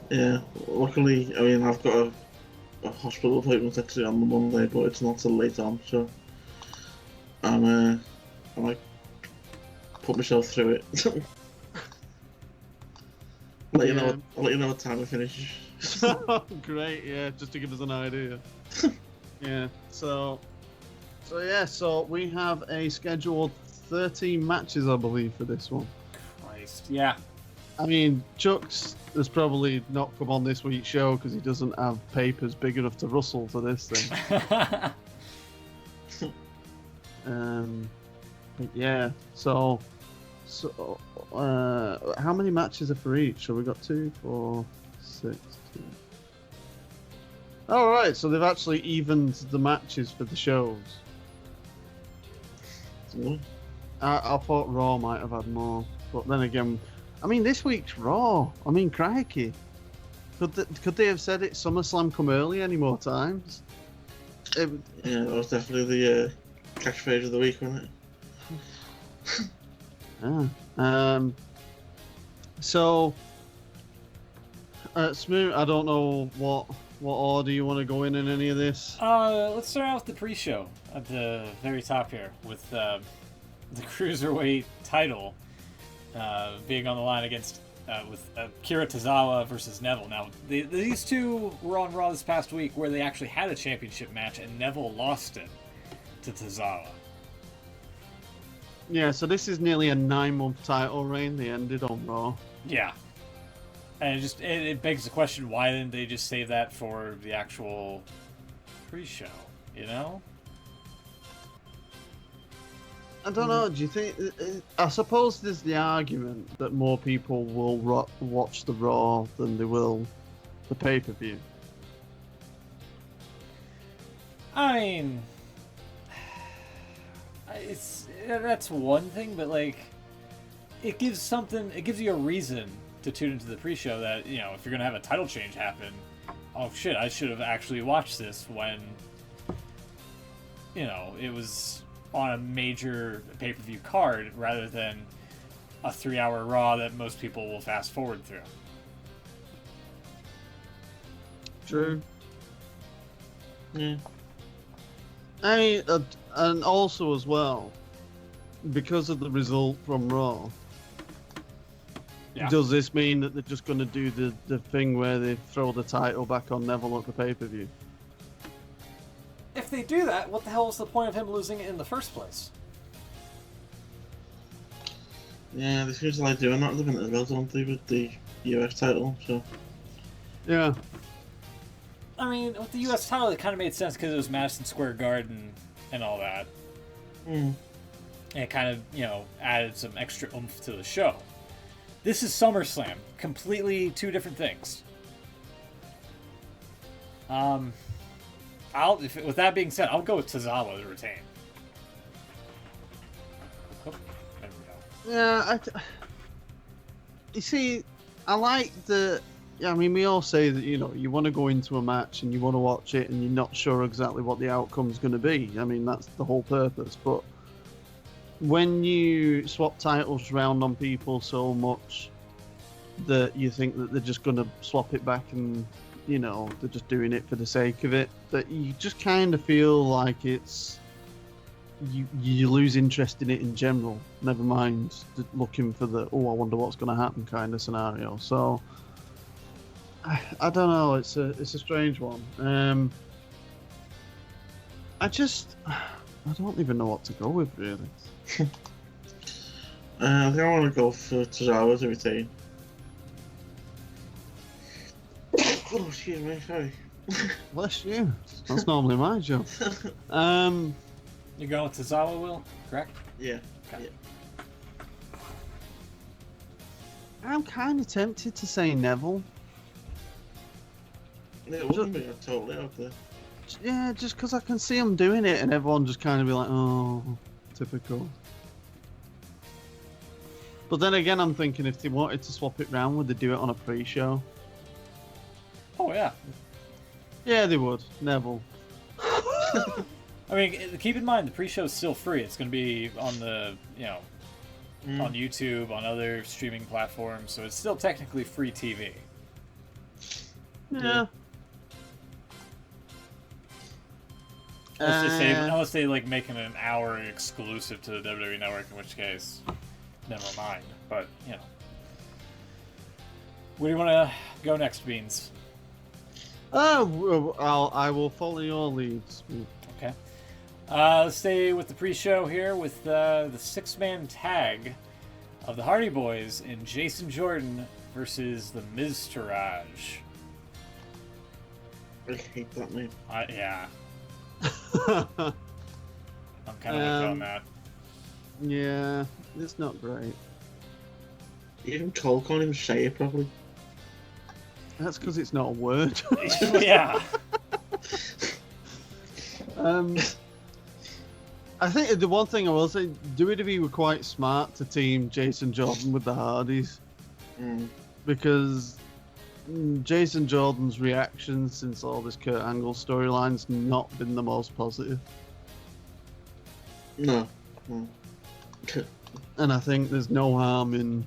Yeah, luckily, I mean, I've got a hospital appointment actually on the Monday, but it's not till late on, so I might put myself through it. I'll let you know what time it finishes. Great, yeah, just to give us an idea. Yeah, so we have a scheduled 13 matches, I believe, for this one. Christ, yeah. I mean, Chuck's has probably not come on this week's show because he doesn't have papers big enough to rustle for this thing. But yeah, so how many matches are for each? So we got 2, 4, 6, 2. All right, so they've actually evened the matches for the shows. I thought Raw might have had more, but then again, I mean, this week's Raw. I mean, crikey. Could they have said it SummerSlam come early any more times? Yeah, that was definitely the catchphrase of the week, wasn't it? Yeah. So, Smoot, I don't know what order you want to go in any of this. Let's start out with the pre-show at the very top here with the Cruiserweight title being on the line against with Kira Tozawa versus Neville. Now, these two were on Raw this past week where they actually had a championship match and Neville lost it to Tozawa. Yeah, so this is nearly a 9-month title reign. They ended on Raw. Yeah. And it begs the question, why didn't they just save that for the actual pre-show, you know? I don't know, do you think... I suppose there's the argument that more people will watch the Raw than they will the pay-per-view. I mean... that's one thing, but, like... It gives you a reason to tune into the pre-show that, you know, if you're going to have a title change happen, oh shit, I should have actually watched this when, you know, it was on a major pay-per-view card rather than a 3-hour Raw that most people will fast forward through. True. Yeah. And also as well, because of the result from Raw, Yeah. does this mean that they're just going to do the thing where they throw the title back on Neville at the pay-per-view? If they do that, what the hell is the point of him losing it in the first place? Yeah, they seem to like doing that at the minute as well, don't they, with the US title, so... Yeah. I mean, with the U.S. title, it kind of made sense because it was Madison Square Garden and all that. Mm. And it kind of, you know, added some extra oomph to the show. This is SummerSlam. Completely two different things. With that being said, I'll go with Tozawa to retain. Oh, there we go. Yeah, you see, I like the... Yeah, I mean, we all say that, you know, you want to go into a match and you want to watch it and you're not sure exactly what the outcome's going to be. I mean, that's the whole purpose. But when you swap titles around on people so much that you think that they're just going to swap it back and, you know, they're just doing it for the sake of it, that you just kind of feel like it's... You lose interest in it in general, never mind looking for the, oh, I wonder what's going to happen kind of scenario. So... I don't know. It's a strange one. I don't even know what to go with really. I think I want to go for Tozawa to retain. Oh, excuse me, sorry. Bless you. That's normally my job. You're going with Tozawa, Will? Correct? Yeah. Okay. Yeah. I'm kind of tempted to say Neville. Yeah, it wouldn't be totally out there. Yeah, just because I can see him doing it and everyone just kind of be like, oh, typical. But then again, I'm thinking if they wanted to swap it round, would they do it on a pre-show? Oh, yeah. Yeah, they would. Neville. I mean, keep in mind, the pre-show is still free. It's going to be on the, you know, on YouTube, on other streaming platforms, so it's still technically free TV. Yeah. Unless they like make it an hour exclusive to the WWE Network, in which case, never mind. But, you know. Where do you want to go next, Beans? I will follow your leads. Okay. Let's stay with the pre-show here with the six-man tag of the Hardy Boys in Jason Jordan versus the Miztourage. I hate that name. Yeah. I'm kind of with you on that. Yeah, it's not great. Even Cole can't even say it properly. That's because it's not a word. Yeah. I think the one thing I will say, WWE were quite smart to team Jason Jordan with the Hardys. Because Jason Jordan's reaction since all this Kurt Angle storyline's not been the most positive. No. And I think there's no harm in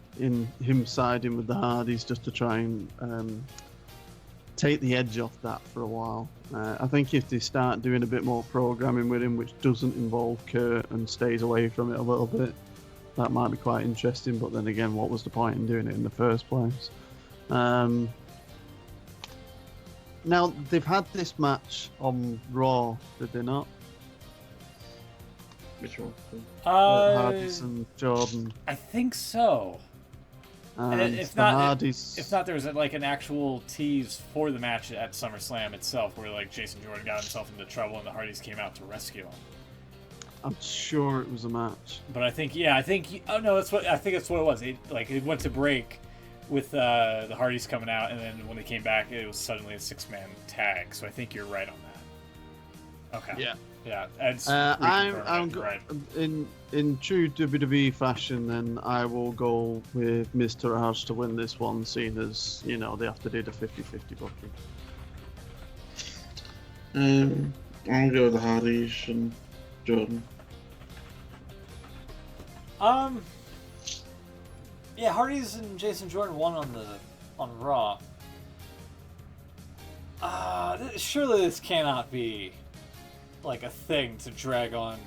him siding with the Hardys just to try and take the edge off that for a while. I think if they start doing a bit more programming with him, which doesn't involve Kurt and stays away from it a little bit, that might be quite interesting. But then again, what was the point in doing it in the first place? Now, they've had this match on Raw, did they not? Which one? Hardys and Jordan. I think so. And if the not, Hardys... if not, there was like an actual tease for the match at SummerSlam itself, where like Jason Jordan got himself into trouble and the Hardys came out to rescue him. I'm sure it was a match. But I think that's what it was. It went to break with the Hardys coming out, and then when they came back, it was suddenly a six-man tag. So I think you're right on that. Okay. Yeah. Yeah, Ed's I'm right. in true WWE fashion. Then I will go with Mr. Raj to win this one, seeing as they have to do the 50-50 booking. I'm gonna go with the Hardys and Jordan. Yeah, Hardy's and Jason Jordan won on Raw. Surely this cannot be like a thing to drag on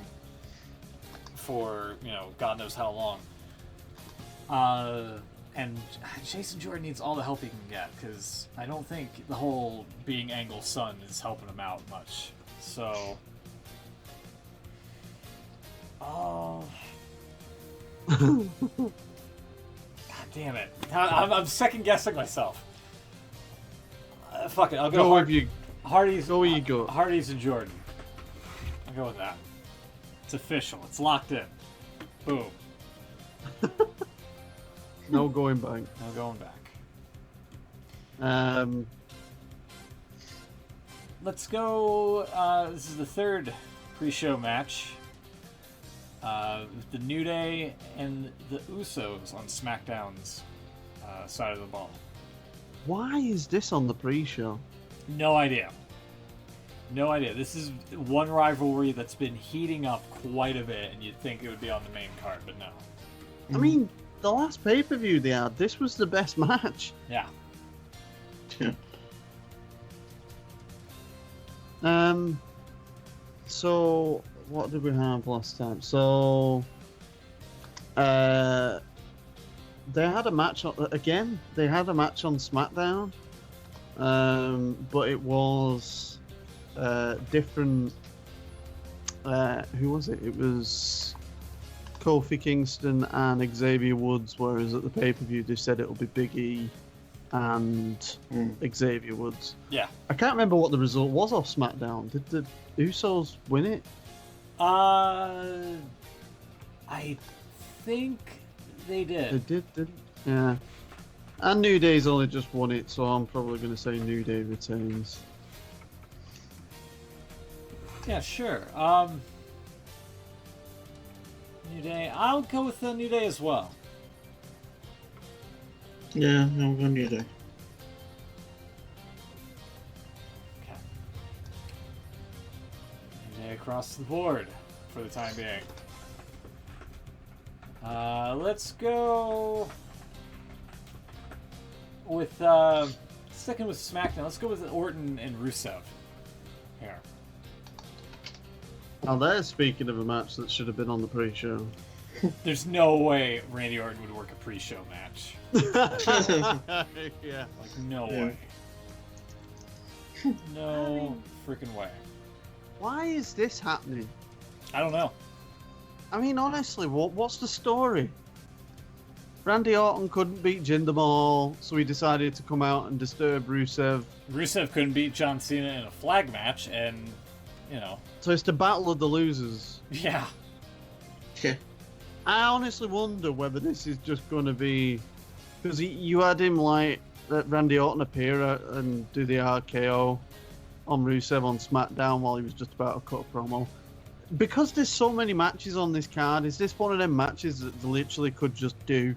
for God knows how long. And Jason Jordan needs all the help he can get, because I don't think the whole being Angle's son is helping him out much. So, God damn it! I'm second guessing myself. Fuck it, I'll go with you. Hardy's. Go where you go. Hardy's and Jordan. I'll go with that. It's official. It's locked in. Boom. No going back. No going back. Let's go. This is the third pre-show match. The New Day and the Usos on SmackDown's side of the ball. Why is this on the pre-show? No idea. No idea. This is one rivalry that's been heating up quite a bit, and you'd think it would be on the main card, but no. I mean, the last pay-per-view they had, this was the best match. Yeah. So what did we have last time? So they had a match again. They had a match on SmackDown, but it was different. Who was it? It was Kofi Kingston and Xavier Woods, whereas at the pay-per-view they said it'll be Big E and Xavier Woods. Yeah. I can't remember what the result was off SmackDown. Did the Usos win it? I think they did. They did. Yeah. And New Day's only just won it, so I'm probably going to say New Day retains. Yeah, sure. New Day. I'll go with the New Day as well. Yeah, I'm going New Day. Okay. New Day across the board for the time being. Let's go with sticking with SmackDown. Let's go with Orton and Rusev here. Now there's speaking of a match that should have been on the pre-show. There's no way Randy Orton would work a pre-show match. Yeah. Like, no way. No freaking way. Why is this happening? I don't know. I mean, honestly, what's the story? Randy Orton couldn't beat Jinder Mahal, so he decided to come out and disturb Rusev. Rusev couldn't beat John Cena in a flag match, and, So it's the battle of the losers. Yeah. Yeah. I honestly wonder whether this is just going to be... Because you had him, Randy Orton appear and do the RKO on Rusev on SmackDown while he was just about to cut a promo. Because there's so many matches on this card, is this one of them matches that they literally could just do?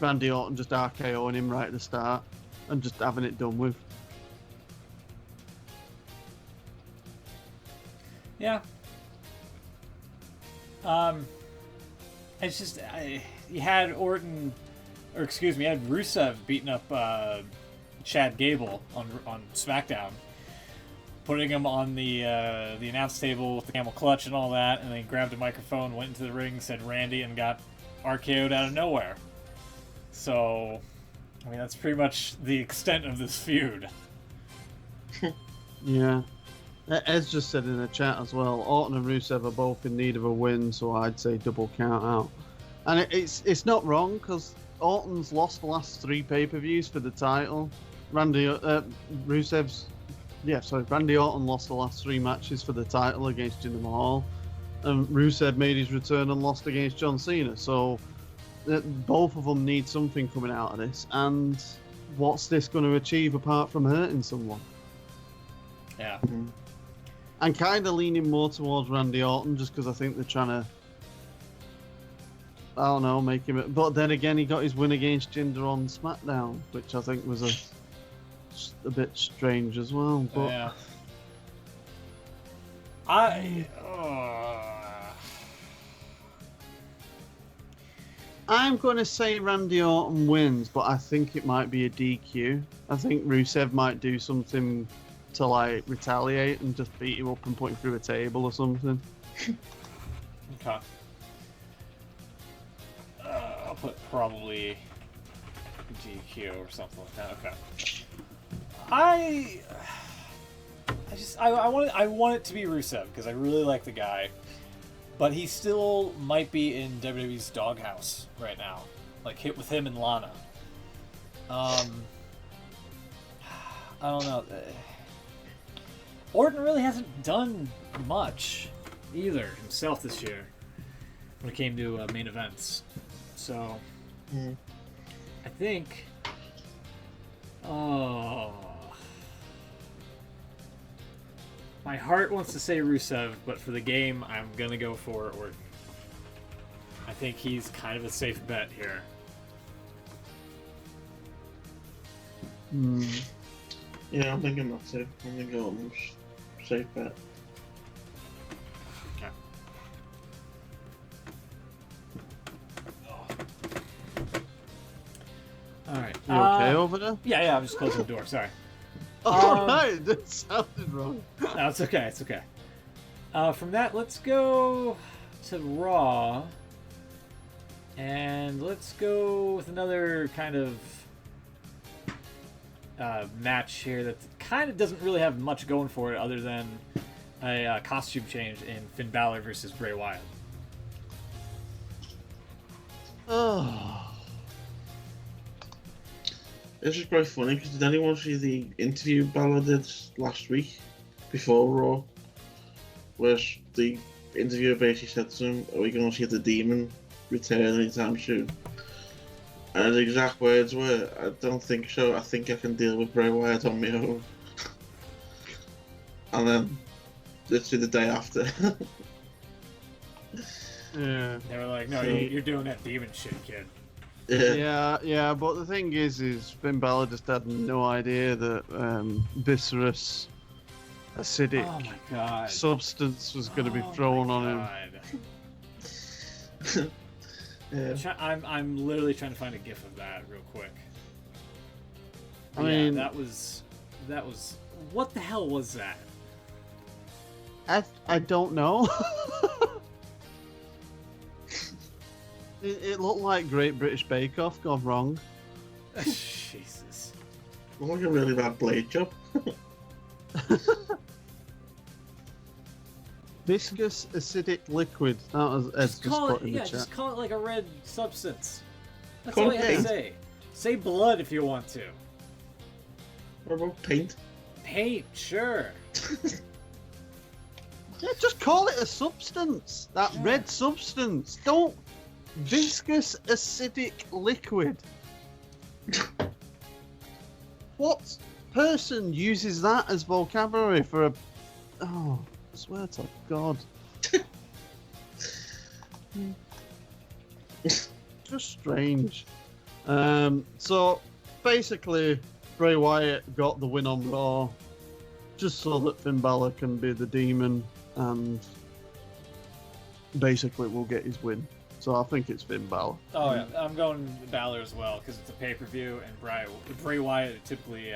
Randy Orton just RKOing him right at the start and just having it done with. Yeah. It's just you had Orton, or excuse me, you had Rusev beating up Chad Gable on SmackDown, putting him on the announce table with the camel clutch and all that, and then he grabbed a microphone, went into the ring, said Randy, and got RKO'd out of nowhere. So, I mean, that's pretty much the extent of this feud. Yeah. Ed's just said in the chat as well, Orton and Rusev are both in need of a win, so I'd say double count out. And it's not wrong, because Orton's lost the last 3 pay-per-views for the title. Randy Orton lost the last 3 matches for the title against Jinder Mahal. And Rusev made his return and lost against John Cena. So both of them need something coming out of this. And what's this going to achieve apart from hurting someone? Yeah. I'm kind of leaning more towards Randy Orton just because I think they're trying to, I don't know, make him. But then again, he got his win against Jinder on SmackDown, which I think was a bit strange as well. But Yeah. I'm going to say Randy Orton wins, but I think it might be a DQ. I think Rusev might do something to like retaliate and just beat him up and put him through a table or something. Okay. I'll put probably DQ or something like that. Okay. I want it to be Rusev because I really like the guy, but he still might be in WWE's doghouse right now, like hit with him and Lana. I don't know. Orton really hasn't done much either himself this year when it came to main events. So I think. Oh. My heart wants to say Rusev, but for the game, I'm going to go for Orton. I think he's kind of a safe bet here. Yeah, I'm thinking that too. I'm thinking Orton's safe bet. Okay. Alright. You okay over there? Yeah, I'm just closing the door. Sorry. Alright, that sounded wrong. No, it's okay. It's okay. From that, let's go to Raw. And let's go with another kind of match here that kind of doesn't really have much going for it other than a costume change in Finn Balor versus Bray Wyatt. Oh. It's just quite funny because did anyone see the interview Balor did last week before Raw? Where the interviewer basically said to him, "Are we going to see the Demon return anytime soon?" And the exact words were, "I don't think so. I think I can deal with Bray Wyatt on my own." And then, literally the day after. Yeah. They were like, "No, you're doing that demon shit, kid." Yeah, but the thing is Finn Balor just had no idea that viscerous, acidic Oh my god. substance was going to be thrown on him. Yeah. I'm literally trying to find a gif of that real quick. I mean, that was what the hell was that? I don't know. It looked like Great British Bake Off gone wrong. Jesus. Looked like a really bad blade job. Viscous acidic liquid. That was Ed's just put in the chat. Just call it like a red substance. That's Call all it you have to paint. say. Say blood if you want to. What about paint? Paint, sure. Yeah, just call it a substance. That Yeah. red substance. Don't viscous acidic liquid. What person uses that as vocabulary for a? Oh, I swear to God. Just strange. So basically, Bray Wyatt got the win on Raw, just so that Finn Balor can be the demon, and basically will get his win. So I think it's Finn Balor. Oh yeah, I'm going Balor as well because it's a pay-per-view, and Bray Wyatt typically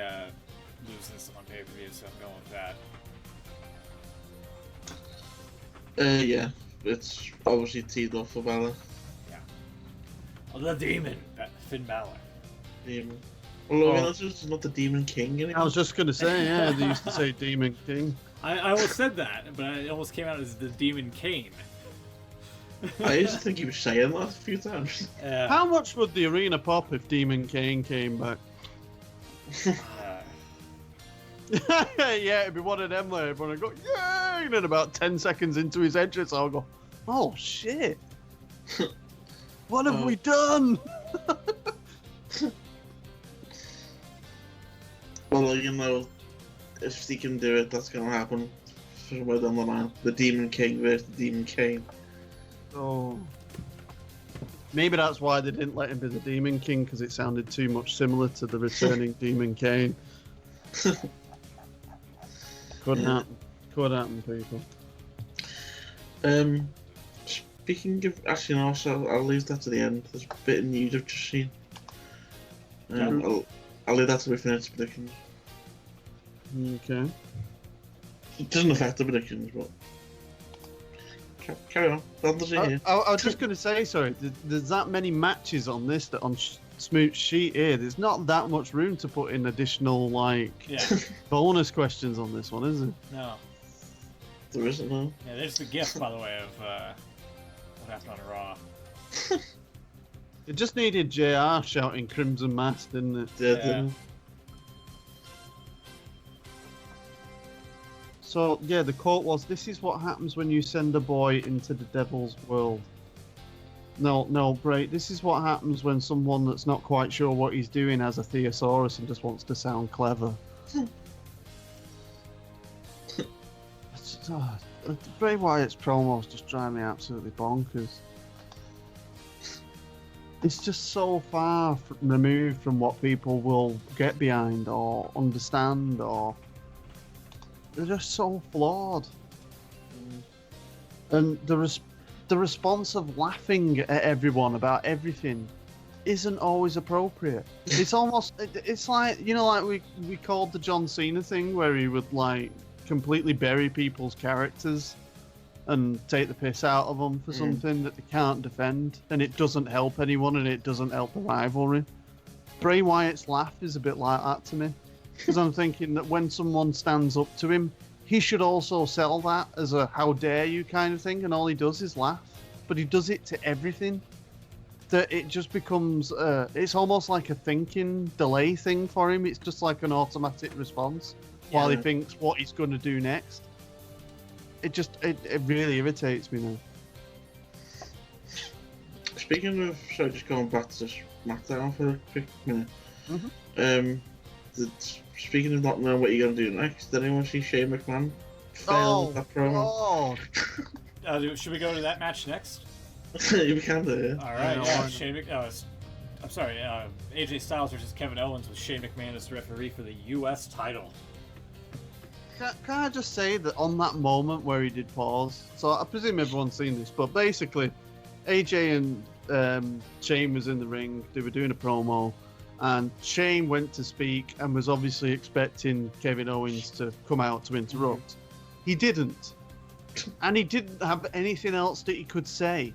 loses on pay-per-view, so I'm going with that. Yeah, it's obviously teed up for Balor. Oh, the Demon, Finn Balor. Demon. Although that's just not the Demon King anymore. I was just going to say, yeah, they used to say Demon King. I almost said that, but it almost came out as the Demon Kane. I used to think he was saying that a few times. How much would the arena pop if Demon Kane came back? Yeah, it'd be one of them there. Everyone would go, yay! And then about 10 seconds into his entrance, I'll go, oh shit! What have we done? Well, you know, if he can do it, that's going to happen somewhere down the line. The Demon King versus the Demon Kane. Oh. Maybe that's why they didn't let him be the Demon King, because it sounded too much similar to the returning Demon Kane. Could happen. Could happen, people. Speaking of, actually, no, so I'll leave that to the end. There's a bit of news I've just seen. I'll leave that to my finance predictions. Okay. It doesn't affect the predictions, but carry on. I was just going to say, sorry, there's that many matches on this that on Smoot's sheet here. There's not that much room to put in additional bonus questions on this one, is there? No. There isn't, no. Yeah, there's the gift, by the way, of what happened on Raw. It just needed JR shouting Crimson Mass, didn't it? Yeah. So, yeah, the quote was, "This is what happens when you send a boy into the devil's world." No, Bray, this is what happens when someone that's not quite sure what he's doing has a thesaurus and just wants to sound clever. Bray Wyatt's promos just drive me absolutely bonkers. It's just so far removed from what people will get behind or understand, or they're just so flawed. And the response of laughing at everyone about everything isn't always appropriate. It's almost, it's like, like we called the John Cena thing where he would completely bury people's characters and take the piss out of them for something that they can't defend, and it doesn't help anyone and it doesn't help the rivalry. Bray Wyatt's laugh is a bit like that to me, because I'm thinking that when someone stands up to him, he should also sell that as a "how dare you" kind of thing, and all he does is laugh. But he does it to everything, that it just becomes it's almost like a thinking delay thing for him. It's just like an automatic response while he thinks what he's going to do next. It really irritates me now. Speaking of, just going back to SmackDown for a quick minute. Speaking of not knowing what you're going to do next, did anyone see Shane McMahon fail that promo? Should we go to that match next? We can do, yeah. Alright, I'm sorry, AJ Styles versus Kevin Owens with Shane McMahon as the referee for the US title. Can I just say that on that moment where he did pause, so I presume everyone's seen this, but basically AJ and Shane was in the ring, they were doing a promo, and Shane went to speak and was obviously expecting Kevin Owens to come out to interrupt. He didn't. And he didn't have anything else that he could say.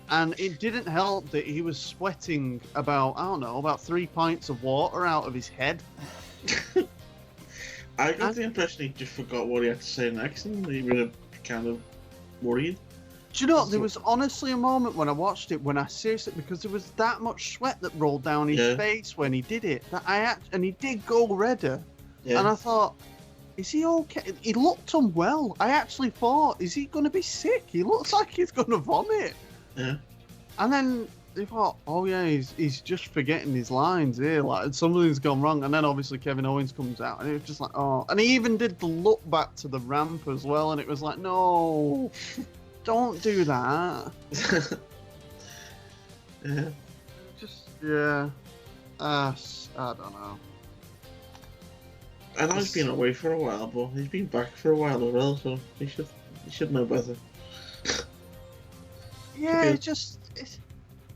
And it didn't help that he was sweating about 3 pints of water out of his head. I got the impression he just forgot what he had to say next, and he would have kind of worried. Do you know, there was honestly a moment when I watched it when I seriously, because there was that much sweat that rolled down his face when he did it, and he did go redder. Yeah. And I thought, is he okay? He looked unwell. I actually thought, is he going to be sick? He looks like he's going to vomit. Yeah. And then they thought, oh yeah, he's just forgetting his lines here. Like, something's gone wrong. And then obviously Kevin Owens comes out, and it was just like, oh. And he even did the look back to the ramp as well, and it was like, no, don't do that. Yeah. Just, yeah. I don't know. I know he's been away for a while, but he's been back for a while as well, so he should know better. Yeah,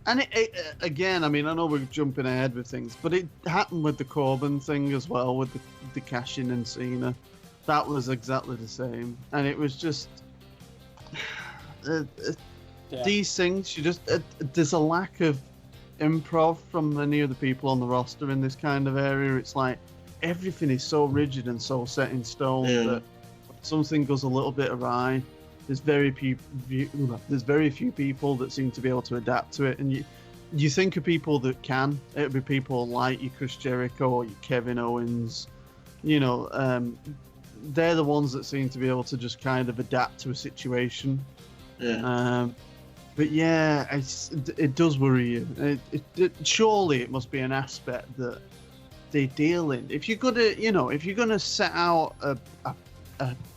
and again, I mean, I know we're jumping ahead with things, but it happened with the Corbin thing as well, with the cash-in and Cena. That was exactly the same, and it was just these things. There's a lack of improv from many of the people on the roster in this kind of area. It's like everything is so rigid and so set in stone that something goes a little bit awry. There's very few people that seem to be able to adapt to it, and you think of people that can. It would be people like your Chris Jericho or your Kevin Owens. They're the ones that seem to be able to just kind of adapt to a situation. Yeah. But yeah, it does worry you. Surely it must be an aspect that they deal in. If you're gonna set out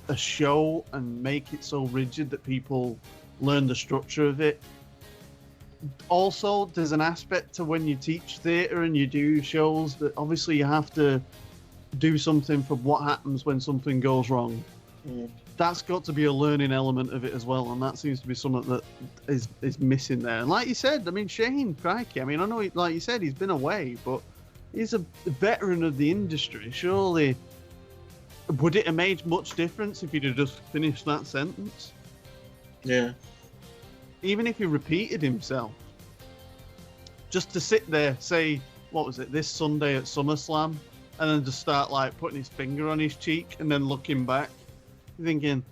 a show and make it so rigid that people learn the structure of it. Also, there's an aspect to when you teach theatre and you do shows that obviously you have to do something for what happens when something goes wrong. That's got to be a learning element of it as well, and that seems to be something that is missing there. And like you said, I mean, Shane, crikey, I mean, I know, like you said, he's been away, but he's a veteran of the industry. Surely, would it have made much difference if he'd have just finished that sentence? Yeah. Even if he repeated himself. Just to sit there, say, what was it, this Sunday at SummerSlam, and then just start, like, putting his finger on his cheek and then looking back. Thinking,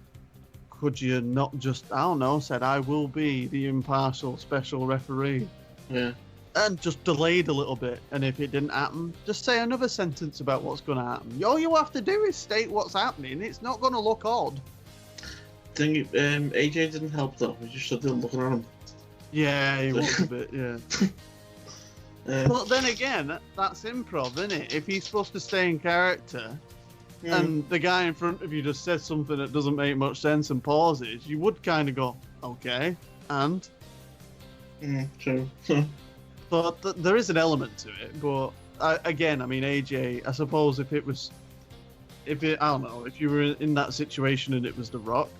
could you not just, I don't know, said, I will be the impartial special referee. Yeah. And just delayed a little bit. And if it didn't happen, just say another sentence about what's going to happen. All you have to do is state what's happening. It's not going to look odd. AJ didn't help though. We just stood there looking at him. Yeah, he was a bit, yeah. But then again, that's improv, isn't it? If he's supposed to stay in character, and the guy in front of you just says something that doesn't make much sense and pauses, you would kind of go, okay, and? True. But there is an element to it. But again, I mean, AJ, I suppose if I don't know, if you were in that situation and it was The Rock,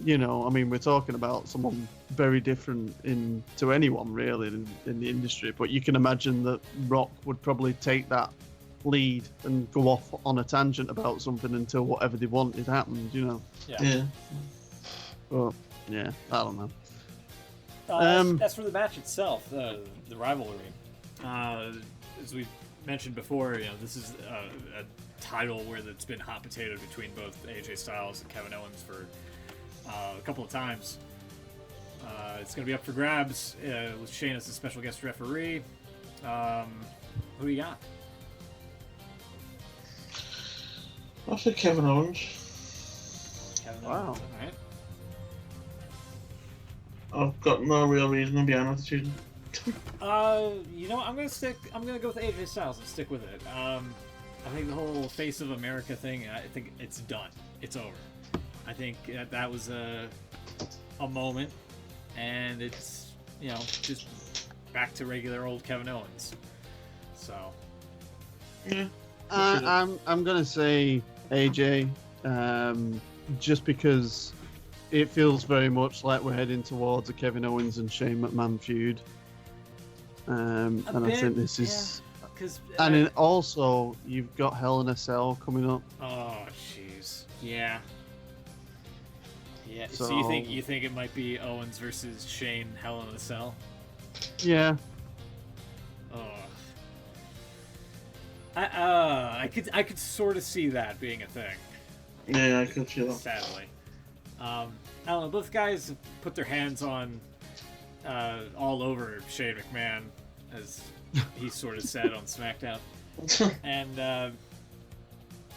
you know, I mean, we're talking about someone very different to anyone really in the industry. But you can imagine that Rock would probably take that lead and go off on a tangent about something until whatever they wanted happened, you know. Yeah. But yeah, I don't know. As for the match itself, the rivalry, as we mentioned before, you know, this is a title where it's been hot potato between both AJ Styles and Kevin Owens for a couple of times. It's going to be up for grabs with Shane as the special guest referee. Who do you got? I said Kevin Owens. Wow. All right. I've got no real reason to be on with the choosing. You know, I'm gonna go with AJ Styles and stick with it. I think the whole face of America thing, I think it's done. It's over. I think that was a moment, and it's, you know, just back to regular old Kevin Owens. So. Yeah. I'm gonna say AJ, just because it feels very much like we're heading towards a Kevin Owens and Shane McMahon feud, and I think this is. And then also you've got Hell in a Cell coming up. Oh jeez, yeah. So you think it might be Owens versus Shane Hell in a Cell? Yeah. Oh. I could sort of see that being a thing. Yeah, I could see that. Sadly. I don't know, both guys have put their hands on all over Shane McMahon, as he sort of said on SmackDown. And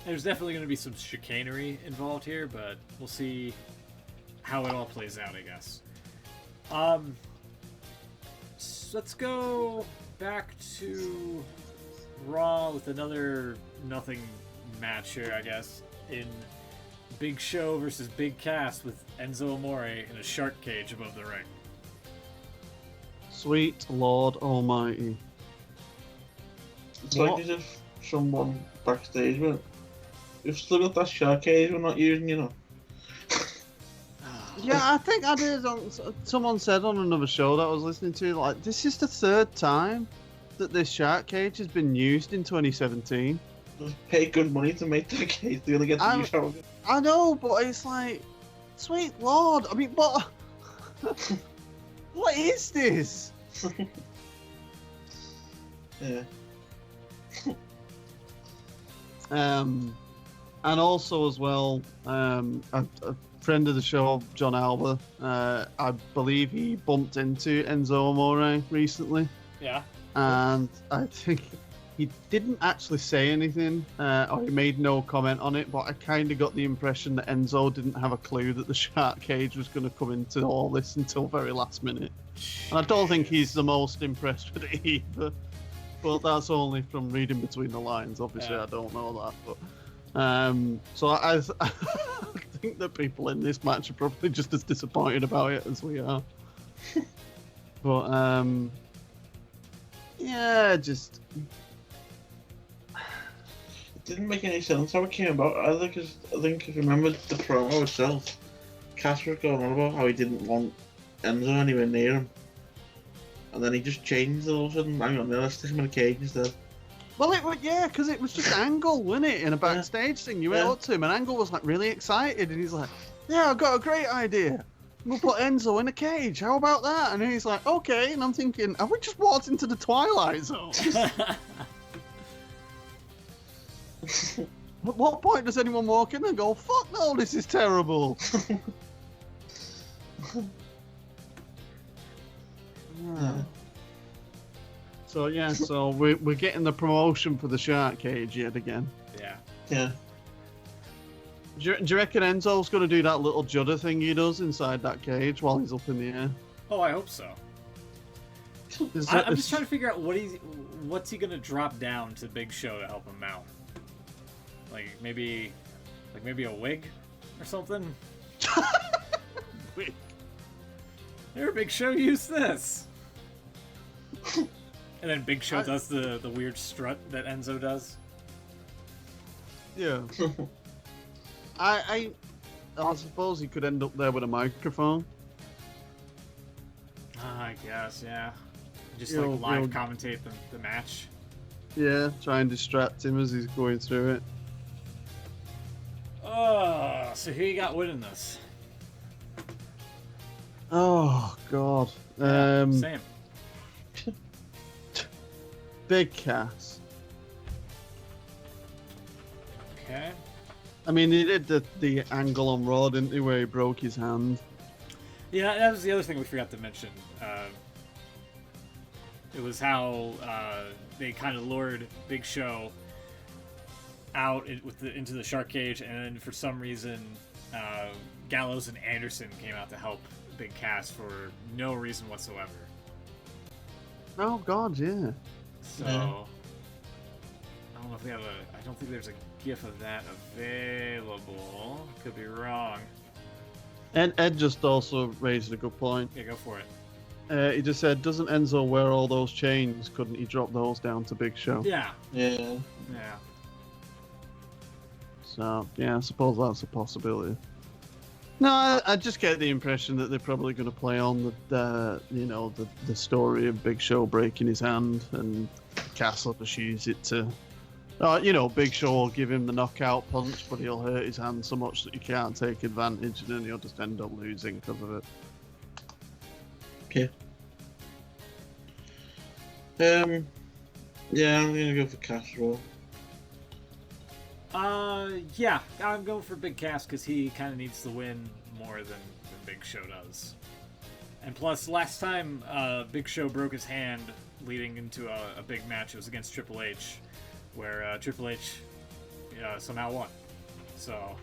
there's definitely going to be some chicanery involved here, but we'll see how it all plays out, I guess. So let's go back to Raw with another nothing match here, I guess, in Big Show versus Big Cass with Enzo Amore in a shark cage above the ring. Sweet Lord Almighty. It's like as if someone backstage went, "You've still got that shark cage we're not using, you know." Yeah, I think I did. Someone said on another show that I was listening to, like, this is the third time that this shark cage has been used in 2017. Just pay good money to make the cage. They're gonna get to use how. I know, but it's like, sweet Lord. I mean, what? What is this? Yeah. And also as well, a friend of the show, John Alba, I believe he bumped into Enzo Amore recently. Yeah. And I think he didn't actually say anything, or he made no comment on it, but I kind of got the impression that Enzo didn't have a clue that the shark cage was going to come into all this until very last minute. And I don't think he's the most impressed with it either. But that's only from reading between the lines. Obviously, yeah. I don't know that. So I think that people in this match are probably just as disappointed about it as we are. But yeah, just It didn't make any sense how it came about either, because I think if you remember the promo itself, Cass was going on about how he didn't want Enzo anywhere near him. And then he just changed all of a sudden. Hang on, let's stick him in a cage instead. well, because it was just Angle, wasn't it, in a backstage thing. You went up to him, and Angle was like really excited, and he's like, "Yeah, I've got a great idea. We'll put Enzo in a cage. How about that?" And he's like, "Okay." And I'm thinking, have we just walked into the Twilight Zone? At what point does anyone walk in and go, "Fuck no, this is terrible"? Yeah. So we're getting the promotion for the shark cage yet again. Yeah. Yeah. Do you reckon Enzo's going to do that little judder thing he does inside that cage while he's up in the air? Oh, I hope so. I'm just trying to figure out what's he gonna drop down to Big Show to help him out. Like maybe a wig or something. Wig. Here, Big Show, use this. And then Big Show does the weird strut that Enzo does. Yeah. I suppose he could end up there with a microphone. I guess, yeah. Just You'll- like live you'll- commentate the match. Yeah, try and distract him as he's going through it. Oh, so who you got winning this? Oh God. Same. Big Cass. Okay. I mean, he did the angle on Raw, didn't he, where he broke his hand? Yeah, that was the other thing we forgot to mention. It was how they kind of lured Big Show out into the shark cage, and then for some reason, Gallows and Anderson came out to help Big Cass for no reason whatsoever. Oh God, yeah. So I don't know if we have I don't think there's a GIF of that available. Could be wrong. And Ed just also raised a good point. Yeah, go for it. He just said, "Doesn't Enzo wear all those chains? Couldn't he drop those down to Big Show?" Yeah. Yeah. Yeah. So yeah, I suppose that's a possibility. No, I just get the impression that they're probably going to play on the story of Big Show breaking his hand, and Cass will just use it to, Big Show will give him the knockout punch, but he'll hurt his hand so much that he can't take advantage, and then he'll just end up losing because of it. Okay. Yeah, I'm gonna go for Cass roll. Yeah, I'm going for Big Cass because he kind of needs to win more than Big Show does. And plus, last time Big Show broke his hand leading into a big match, it was against Triple H, where Triple H somehow won. So,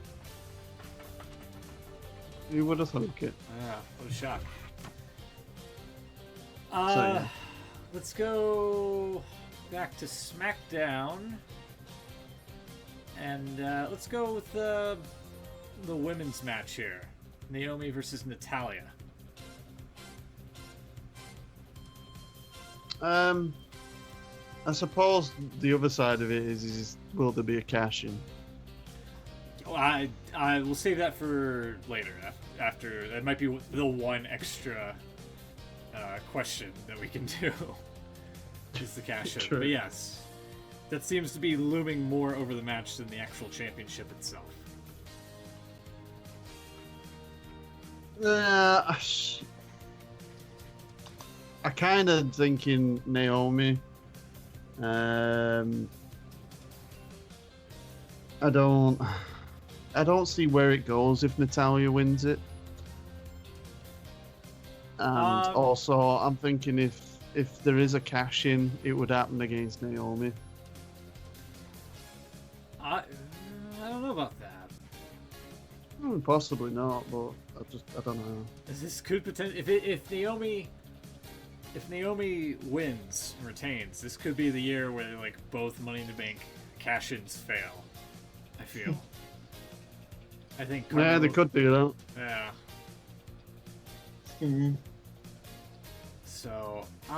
You would have thunk it. yeah, what a shock. yeah. Let's go back to SmackDown. And let's go with the women's match here. Naomi versus Natalya. I suppose the other side of it is will there be a cash-in? I will save that for later. After that might be the one extra question that we can do. Is the cash in. True. But yes, that seems to be looming more over the match than the actual championship itself. I kind of thinking Naomi. I don't see where it goes if Natalya wins it. And also, I'm thinking if there is a cash in, it would happen against Naomi. I don't know about that. Possibly not, but I don't know. This could potentially if Naomi wins and retains, this could be the year where like both Money in the Bank cash-ins fail. I feel. I think. Yeah, they could do that. Yeah. Mhm. So, you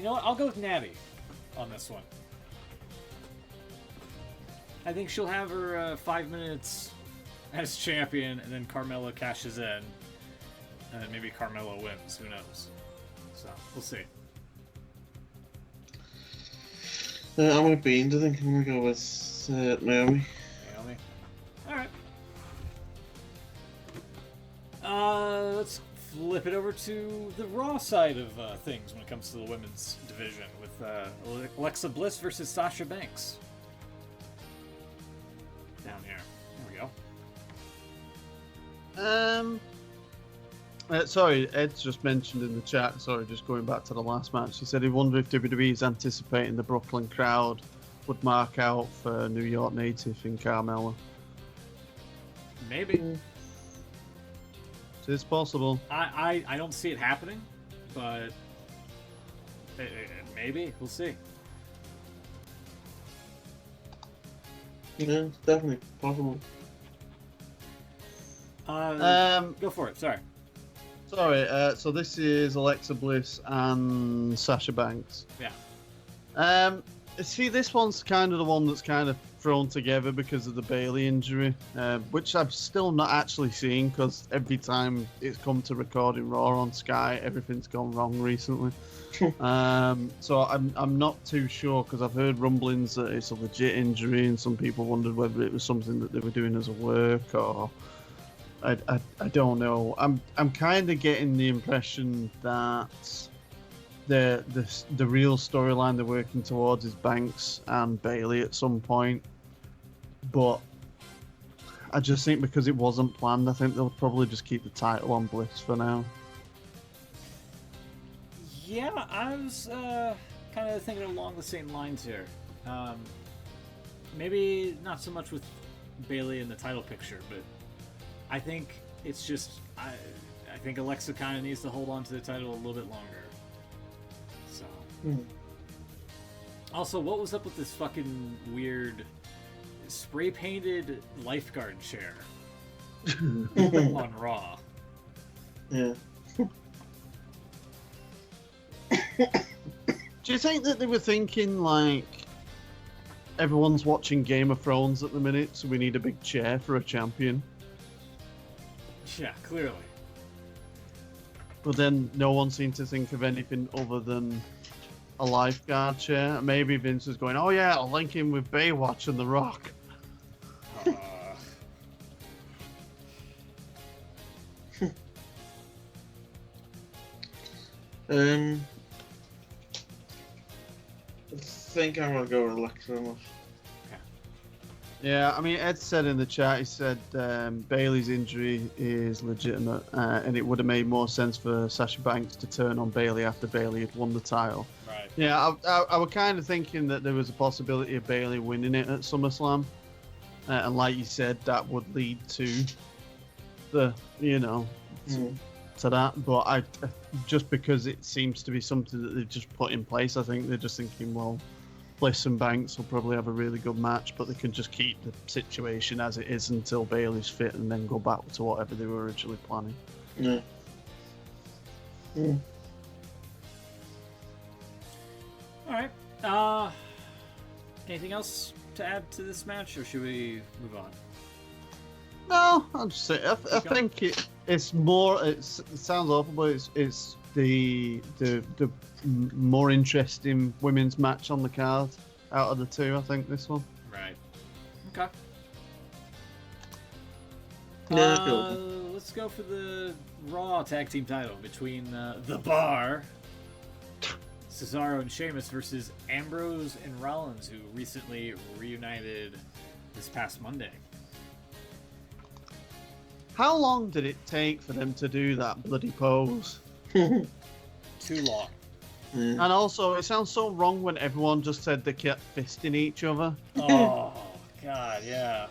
know what? I'll go with Natty on this one. I think she'll have her 5 minutes as champion, and then Carmella cashes in, and then maybe Carmella wins. Who knows? So we'll see. I'm with Beans. I think I'm gonna go with Naomi. Naomi. All right. Let's flip it over to the Raw side of things when it comes to the women's division with Alexa Bliss versus Sasha Banks. Down here. There we go. Sorry, Ed's just mentioned in the chat, sorry, just going back to the last match, he said he wondered if WWE is anticipating the Brooklyn crowd would mark out for New York native in Carmella. Maybe. It is possible. I don't see it happening, but maybe. We'll see. Yeah, it's definitely possible. Go for it. Sorry. So this is Alexa Bliss and Sasha Banks. Yeah. See, this one's kind of the one that's kind of thrown together because of the Bayley injury, which I've still not actually seen because every time it's come to recording Raw on Sky, everything's gone wrong recently. So I'm not too sure because I've heard rumblings that it's a legit injury, and some people wondered whether it was something that they were doing as a work or I don't know. I'm kind of getting the impression that the real storyline they're working towards is Banks and Bayley at some point, but I just think because it wasn't planned, I think they'll probably just keep the title on Bliss for now. Yeah, I was kind of thinking along the same lines here. Maybe not so much with Bayley in the title picture, but I think it's just I think Alexa kind of needs to hold on to the title a little bit longer. So. Also, what was up with this fucking weird spray painted lifeguard chair on Raw? Yeah. Do you think that they were thinking like everyone's watching Game of Thrones at the minute, so we need a big chair for a champion? Yeah, clearly. But then no one seemed to think of anything other than a lifeguard chair. Maybe Vince was going, "Oh yeah, I'll link him with Baywatch and The Rock." I think I'm gonna go with Alexa on this. Yeah, I mean, Ed said in the chat, he said Bayley's injury is legitimate, and it would have made more sense for Sasha Banks to turn on Bayley after Bayley had won the title. Right. Yeah, I was kind of thinking that there was a possibility of Bayley winning it at SummerSlam, and like you said, that would lead to the, to that. But I just because it seems to be something that they've just put in place, I think they're just thinking, well, Bliss and Banks will probably have a really good match, but they can just keep the situation as it is until Bayley's fit and then go back to whatever they were originally planning. Yeah. Alright. Anything else to add to this match, or should we move on? No, I'll just say I think it's more. It sounds awful, but it's the more interesting women's match on the card out of the two. I think this one. Right. Okay. Yeah, cool. Let's go for the Raw Tag Team title between The Bar, Cesaro and Sheamus versus Ambrose and Rollins, who recently reunited this past Monday. How long did it take for them to do that bloody pose? Too long. And also, it sounds so wrong when everyone just said they kept fisting each other. Oh, God, yeah.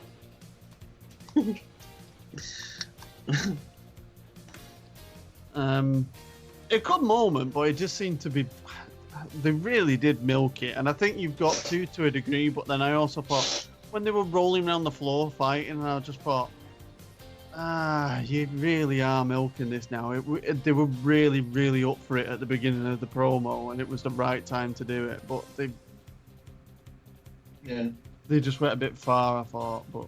A good moment, but it just seemed to be. they really did milk it, and I think you've got to a degree. But then I also thought when they were rolling around the floor fighting, I just thought, you really are milking this now. They were really, really up for it at the beginning of the promo, and it was the right time to do it. But they just went a bit far, I thought. But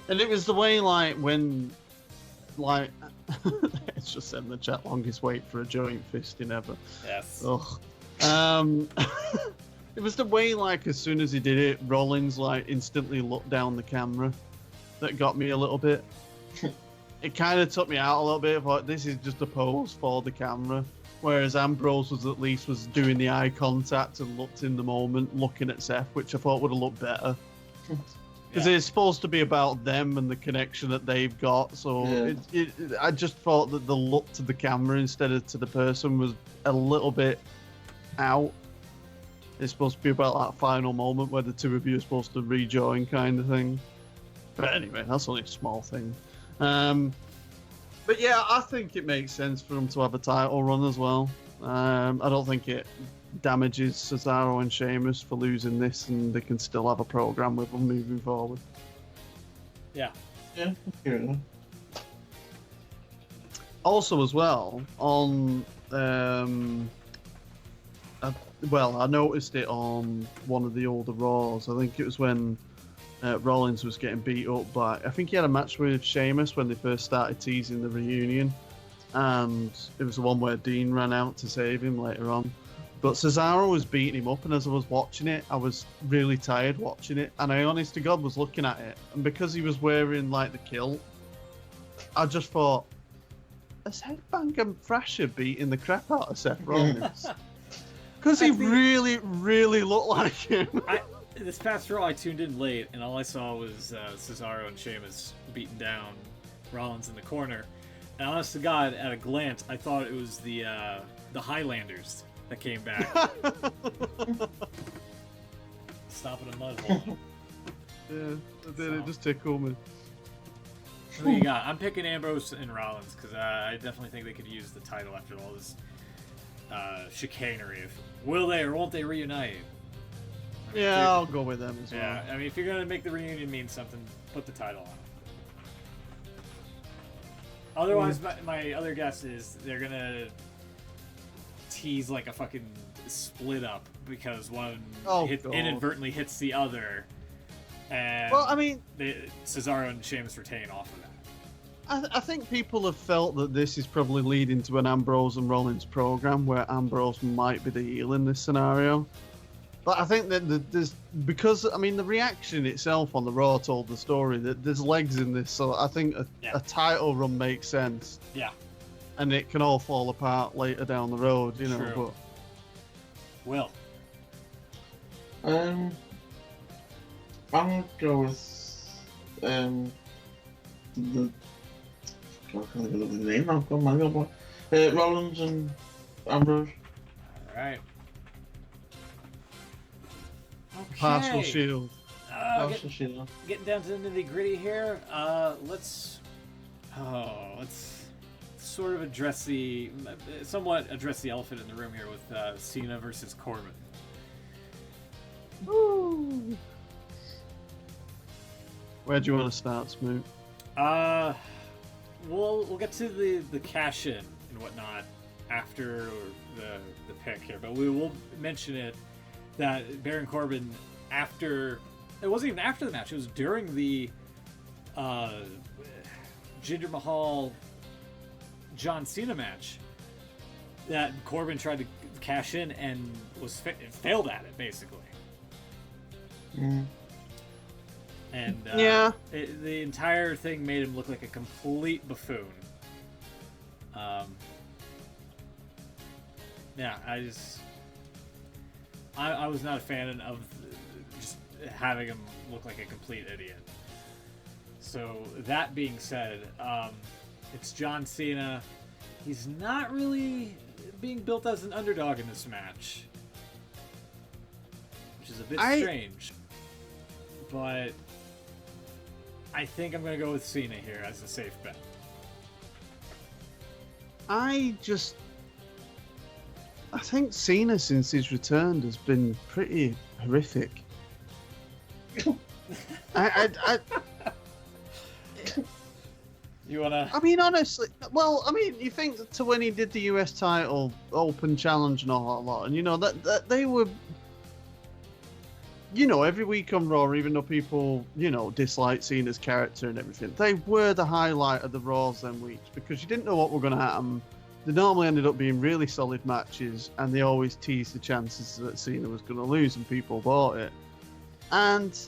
and it was the way it's just said in the chat, longest wait for a joint fisting ever. Yes. Ugh. It was the way, as soon as he did it, Rollins, instantly looked down the camera that got me a little bit. It kind of took me out a little bit. I thought, this is just a pose for the camera. Whereas Ambrose was doing the eye contact and looked in the moment, looking at Seth, which I thought would have looked better. Because it's supposed to be about them and the connection that they've got. So I just thought that the look to the camera instead of to the person was a little bit out. It's supposed to be about that final moment where the two of you are supposed to rejoin, kind of thing. But anyway, that's only a small thing. But yeah, I think it makes sense for them to have a title run as well. I don't think it damages Cesaro and Sheamus for losing this, and they can still have a program with them moving forward. Yeah. Yeah, fair enough. Also, as well, on I noticed it on one of the older Raws. I think it was when Rollins was getting beat up by... I think he had a match with Sheamus when they first started teasing the reunion. And it was the one where Dean ran out to save him later on. But Cesaro was beating him up, and as I was watching it, I was really tired watching it. And I, honest to God, was looking at it. And because he was wearing, the kilt, I just thought, is Headbanger Thrasher beating the crap out of Seth Rollins? Because he really, really looked like him. This past Raw, I tuned in late, and all I saw was Cesaro and Sheamus beating down Rollins in the corner. And honest to God, at a glance, I thought it was the Highlanders that came back. Stopping a mud hole. Yeah, I did. It just tickled me. Who you got? I'm picking Ambrose and Rollins, because I definitely think they could use the title after all this chicanery. Will they or won't they reunite? Yeah, I'll go with them as well. Yeah, I mean, if you're going to make the reunion mean something, put the title on. Otherwise, my other guess is they're going to tease a fucking split up because one inadvertently hits the other. And Cesaro and Sheamus retain off of that. I think people have felt that this is probably leading to an Ambrose and Rollins program where Ambrose might be the heel in this scenario. But I think that there's, because, the reaction itself on the Raw told the story that there's legs in this, so I think a title run makes sense. Yeah. And it can all fall apart later down the road, you know. True. But Will? I'll go with the... I can't think of the name now. Come on, Rollins and Ambrose. Alright. Okay. Partial Shield. Getting down to the nitty gritty here. Let's sort of somewhat address the elephant in the room here with Cena versus Corbin. Woo! Where do you want to start, Smoot? We'll get to the cash in and whatnot after the pick here, but we will mention it that Baron Corbin, it wasn't even after the match, it was during the Jinder Mahal John Cena match that Corbin tried to cash in and failed at it, basically. Mm. And the entire thing made him look like a complete buffoon. I was not a fan of just having him look like a complete idiot. So that being said, it's John Cena. He's not really being built as an underdog in this match, which is a bit strange. But I think I'm going to go with Cena here as a safe bet. I think Cena, since he's returned, has been pretty horrific. You wanna? I mean, honestly, well, I mean, you think to when he did the US title open challenge and all that lot, and that they were, every week on Raw, even though people, dislike Cena's character and everything, they were the highlight of the Raws them weeks because you didn't know what were going to happen. They normally ended up being really solid matches, and they always teased the chances that Cena was going to lose, and people bought it. And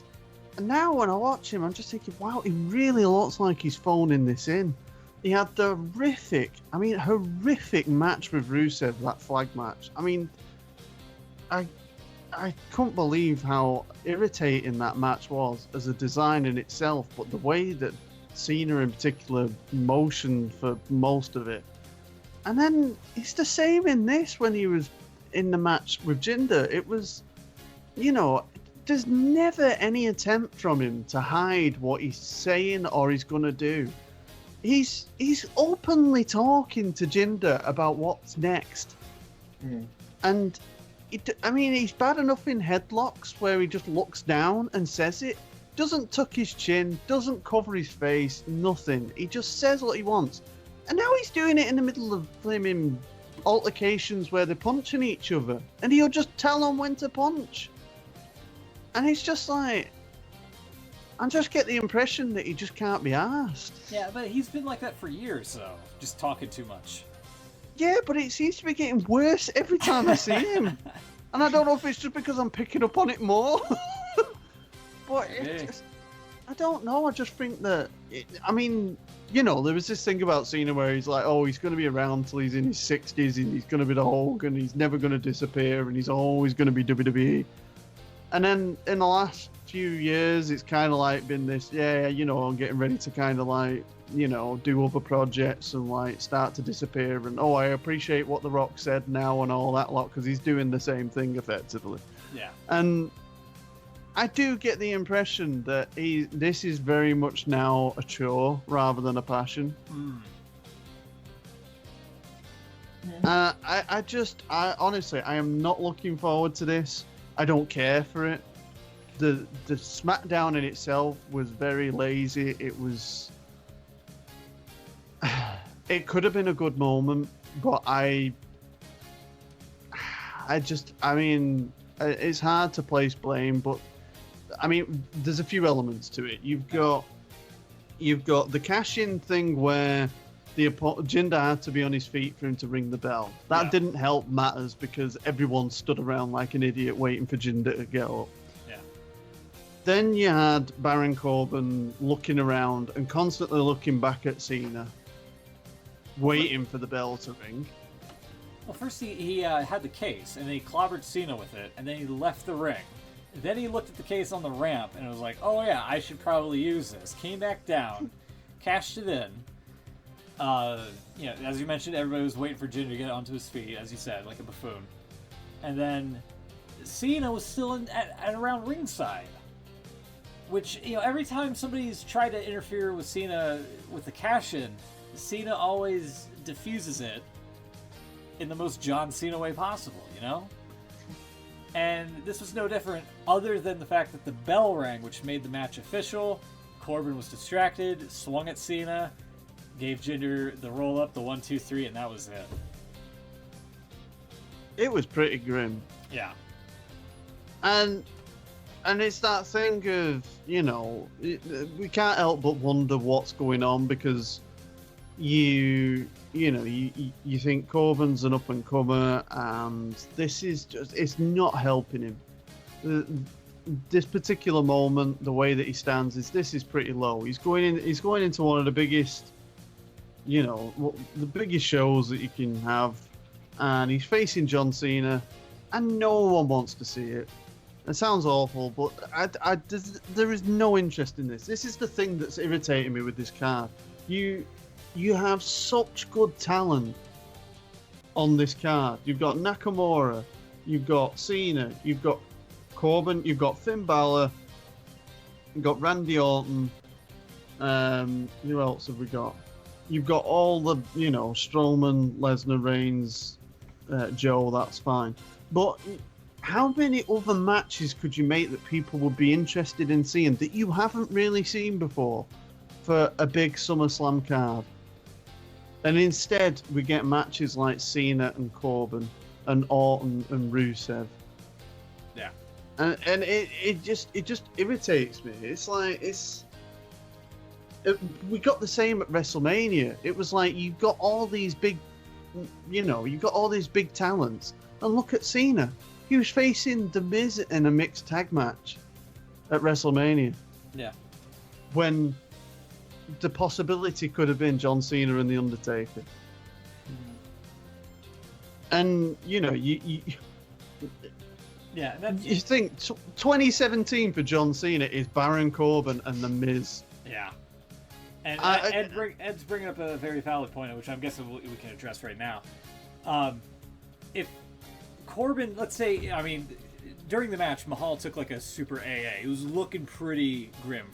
now when I watch him, I'm just thinking, wow, he really looks like he's phoning this in. He had the horrific match with Rusev, that flag match. I mean, I couldn't believe how irritating that match was as a design in itself, but the way that Cena in particular motioned for most of it. And then it's the same in this when he was in the match with Jinder. It was, there's never any attempt from him to hide what he's saying or he's going to do. He's openly talking to Jinder about what's next. And, he's bad enough in headlocks where he just looks down and says it. Doesn't tuck his chin, doesn't cover his face, nothing. He just says what he wants. And now he's doing it in the middle of flaming altercations where they're punching each other. And he'll just tell them when to punch. And it's just like, I just get the impression that he just can't be arsed. Yeah, but he's been like that for years, though. Just talking too much. Yeah, but it seems to be getting worse every time I see him. And I don't know if it's just because I'm picking up on it more. But I don't know. I just think that, there was this thing about Cena where he's like, oh, he's going to be around till he's in his 60s and he's going to be the Hulk and he's never going to disappear and he's always going to be WWE. And then in the last few years, it's kind of like been this, I'm getting ready to kind of like, do other projects and like start to disappear. And, I appreciate what The Rock said now and all that lot because he's doing the same thing effectively. Yeah. And I do get the impression that this is very much now a chore rather than a passion. I honestly, I am not looking forward to this. I don't care for it. The SmackDown in itself was very lazy. It was. It could have been a good moment, but it's hard to place blame, but there's a few elements to it. You've got the cash-in thing where Jinder had to be on his feet for him to ring the bell. That didn't help matters because everyone stood around like an idiot waiting for Jinder to get up. Yeah. Then you had Baron Corbin looking around and constantly looking back at Cena, waiting for the bell to ring. Well, first he had the case, and then he clobbered Cena with it, and then he left the ring. Then he looked at the case on the ramp, and was like, oh yeah, I should probably use this. Came back down, cashed it in. As you mentioned, everybody was waiting for Jinder to get onto his feet, as you said, like a buffoon. And then Cena was still at around ringside. Which, every time somebody's tried to interfere with Cena with the cash-in, Cena always diffuses it in the most John Cena way possible, And this was no different, other than the fact that the bell rang, which made the match official. Corbin was distracted, swung at Cena, gave Jinder the roll-up, the 1, 2, 3, and that was it. It was pretty grim. Yeah. And it's that thing of, we can't help but wonder what's going on because you think Corbin's an up-and-comer and this is just, it's not helping him. This particular moment, the way that he stands, this is pretty low. He's going into one of the biggest, the biggest shows that you can have, and he's facing John Cena, and no one wants to see it. It sounds awful, but there is no interest in this. This is the thing that's irritating me with this card. You have such good talent on this card. You've got Nakamura, you've got Cena, you've got Corbin, you've got Finn Balor, you've got Randy Orton. Who else have we got? You've got all the, Strowman, Lesnar, Reigns, Joe, that's fine. But how many other matches could you make that people would be interested in seeing that you haven't really seen before for a big SummerSlam card? And instead, we get matches like Cena and Corbin and Orton and Rusev. Yeah. And it just irritates me. It's like we got the same at WrestleMania. It was like you've got all these big, you've got all these big talents, and look at Cena. He was facing The Miz in a mixed tag match at WrestleMania. Yeah. When the possibility could have been John Cena and The Undertaker. And, you Yeah, you think 2017 for John Cena is Baron Corbin and The Miz. Yeah. And Ed's bringing up a very valid point, which I'm guessing we can address right now. If Corbin, let's say, during the match, Mahal took like a super AA. It was looking pretty grim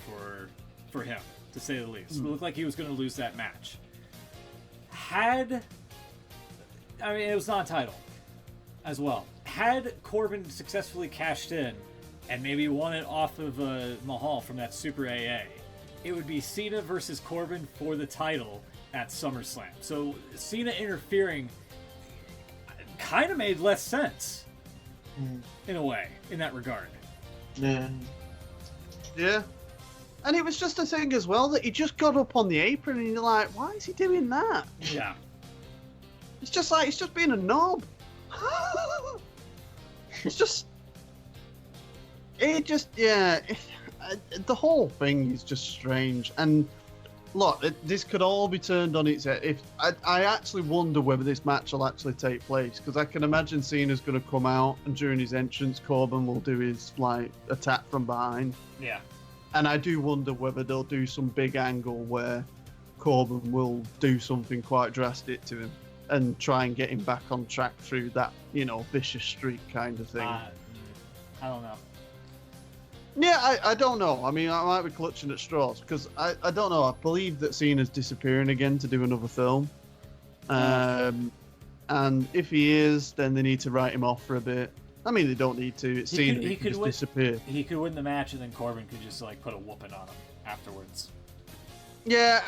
for him, to say the least. It looked like he was going to lose that match. It was non-title as well. Had Corbin successfully cashed in and maybe won it off of Mahal from that super AA, it would be Cena versus Corbin for the title at SummerSlam. So Cena interfering kind of made less sense in a way, in that regard. Yeah. Yeah. And it was just a thing as well that he just got up on the apron and you're like, why is he doing that? Yeah. It's just like, he's just being a knob. The whole thing is just strange. And look, this could all be turned on its head. I actually wonder whether this match will actually take place, because I can imagine Cena's going to come out and during his entrance, Corbin will do his attack from behind. Yeah. And I do wonder whether they'll do some big angle where Corbin will do something quite drastic to him and try and get him back on track through that, vicious streak kind of thing. I don't know. Yeah, I don't know. I might be clutching at straws because I don't know. I believe that Cena's disappearing again to do another film. And if he is, then they need to write him off for a bit. They don't need to. It's Cena. He could just disappear. He could win the match, and then Corbin could just put a whooping on him afterwards. Yeah,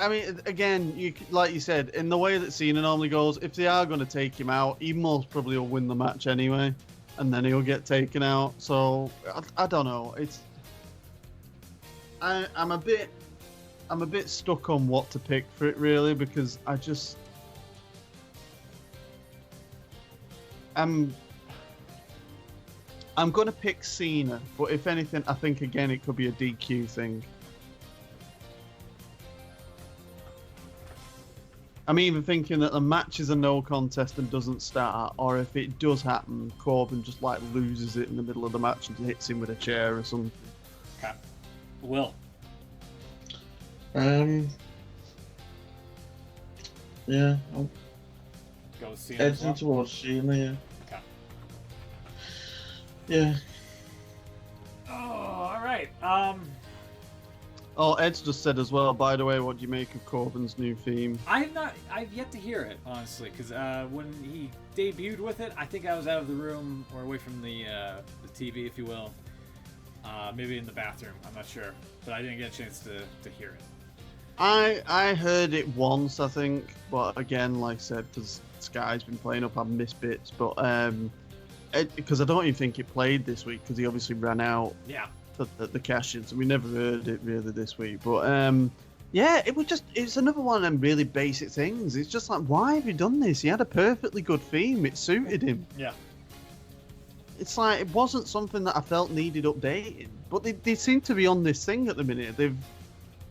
again, like you said, in the way that Cena normally goes, if they are going to take him out, he most probably will win the match anyway, and then he'll get taken out. So I don't know. I'm a bit stuck on what to pick for it really, because I'm going to pick Cena, but if anything, I think again it could be a DQ thing. I'm even thinking that the match is a no contest and doesn't start, or if it does happen, Corbin just loses it in the middle of the match and hits him with a chair or something. Okay. Will. Yeah. I'll go with Cena. edging towards Cena, yeah. Okay. Yeah. Oh, all right. Oh, Ed's just said as well, by the way, what do you make of Corbin's new theme? I've yet to hear it, honestly, because when he debuted with it, I think I was out of the room or away from the TV, if you will. Maybe in the bathroom, I'm not sure, but I didn't get a chance to hear it. I heard it once, I think, but again, like I said, because Sky's been playing up, I've missed bits, but because I don't even think it played this week, because he obviously ran out. Yeah. The cash-ins, and we never heard it really this week. But yeah, it's another one of them really basic things. It's just like, why have you done this? He had a perfectly good theme. It suited him. Yeah. It's like, it wasn't something that I felt needed updating. But they seem to be on this thing at the minute.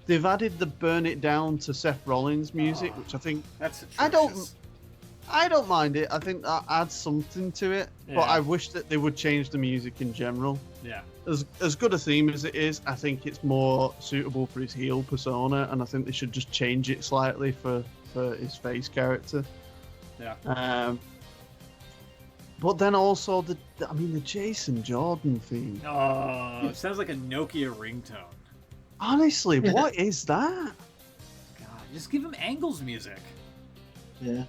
They've added the Burn It Down to Seth Rollins music, which I think that's atrocious. I don't mind it. I think that adds something to it. Yeah. But I wish that they would change the music in general. Yeah. As good a theme as it is, I think it's more suitable for his heel persona, and I think they should just change it slightly for his face character. Yeah. But then also the Jason Jordan theme. Oh, it sounds like a Nokia ringtone. Honestly, what is that? God, just give him Angles music. Yeah.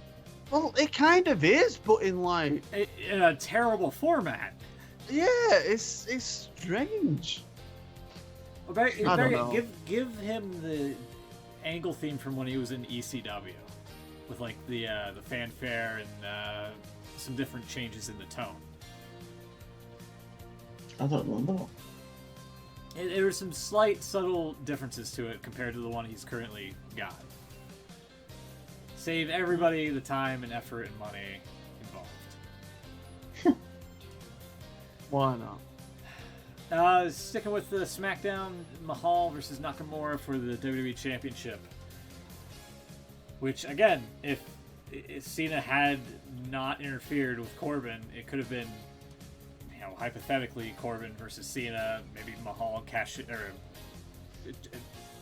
Well, it kind of is, but in like in a terrible format. yeah, it's strange. Well, Barry, I don't know. Give him the angle theme from when he was in ECW, with like the fanfare and some different changes in the tone. I don't remember. There were some slight, subtle differences to it compared to the one he's currently got. Save everybody the time and effort and money involved. Why not? Sticking with the SmackDown, Mahal versus Nakamura for the WWE Championship. Which, again, if Cena had not interfered with Corbin, it could have been, hypothetically, Corbin versus Cena, maybe Mahal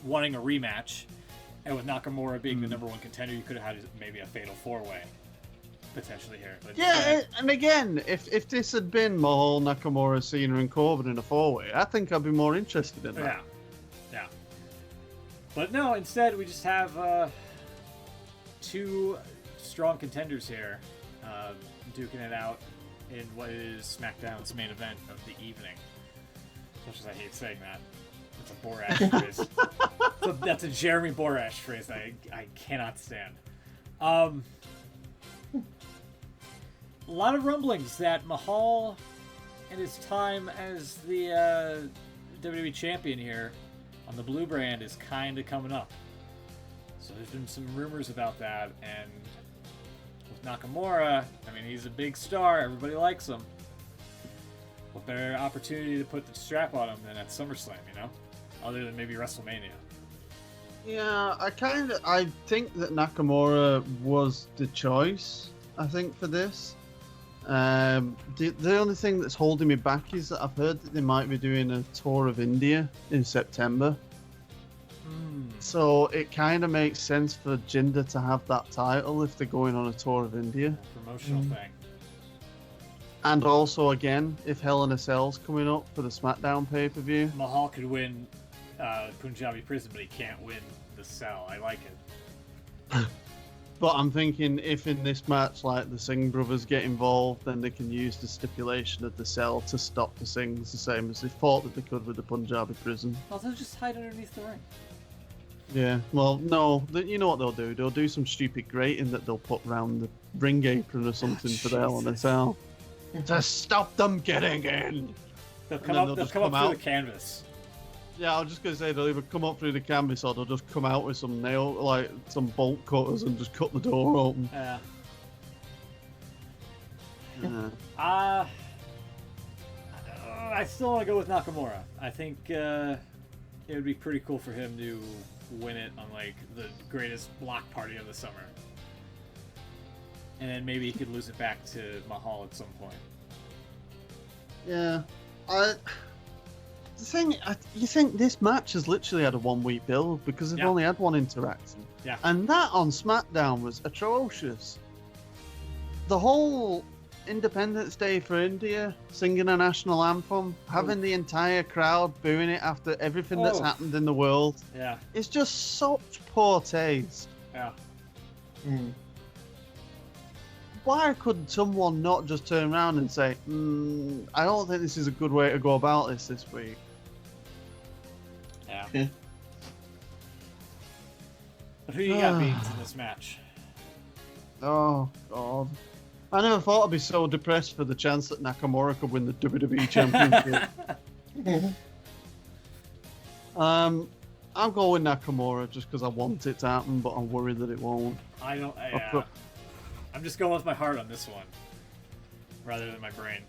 wanting a rematch. And with Nakamura being the number one contender, you could have had maybe a fatal four-way potentially here. But Yeah, and again, if this had been Mahal, Nakamura, Cena, and Corbin in a four-way, I think I'd be more interested in that. Yeah. But no, instead we just have two strong contenders here duking it out in what is SmackDown's main event of the evening. As much as I hate saying that. That's a Borash phrase. That's a Jeremy Borash phrase that I cannot stand. A lot of rumblings that Mahal and his time as the WWE champion here on the blue brand is kind of coming up. So there's been some rumors about that, and with Nakamura, I mean, he's a big star, everybody likes him. What better opportunity to put the strap on him than at SummerSlam, other than maybe WrestleMania. Yeah, I think that Nakamura was the choice, I think, for this. The only thing that's holding me back is that I've heard that they might be doing a tour of India in September. So it kind of makes sense for Jinder to have that title if they're going on a tour of India. Promotional thing. And also, again, if Hell in a Cell's coming up for the SmackDown pay-per-view. Mahal could win Punjabi Prison, but he can't win the Cell. I like it. But I'm thinking if in this match, like, the Singh brothers get involved, then they can use the stipulation of the Cell to stop the Singhs, the same as they thought that they could with the Punjabi Prison. Well, they'll just hide underneath the ring. Yeah, well, no, you know what they'll do? They'll do some stupid grating that they'll put round the ring apron or something for the Hell in a Cell. To stop them getting in! They'll come up through the canvas. Yeah, I was just going to say, they'll either come up through the canvas or they'll just come out with some some bolt cutters and just cut the door open. Yeah. I still want to go with Nakamura. I think it would be pretty cool for him to win it on, like, the greatest block party of the summer. And then maybe he could lose it back to Mahal at some point. Yeah. You think this match has literally had a 1 week build because they've only had one interaction. Yeah. And that on SmackDown was atrocious. The whole Independence Day for India, singing a national anthem, having the entire crowd booing it after everything that's happened in the world. Yeah. It's just such poor taste. Yeah. Why could someone not just turn around and say, I don't think this is a good way to go about this week? Yeah. But who you got beats in this match? Oh, God. I never thought I'd be so depressed for the chance that Nakamura could win the WWE Championship. I'm going Nakamura just because I want it to happen, but I'm worried that it won't. I'm just going with my heart on this one, rather than my brain.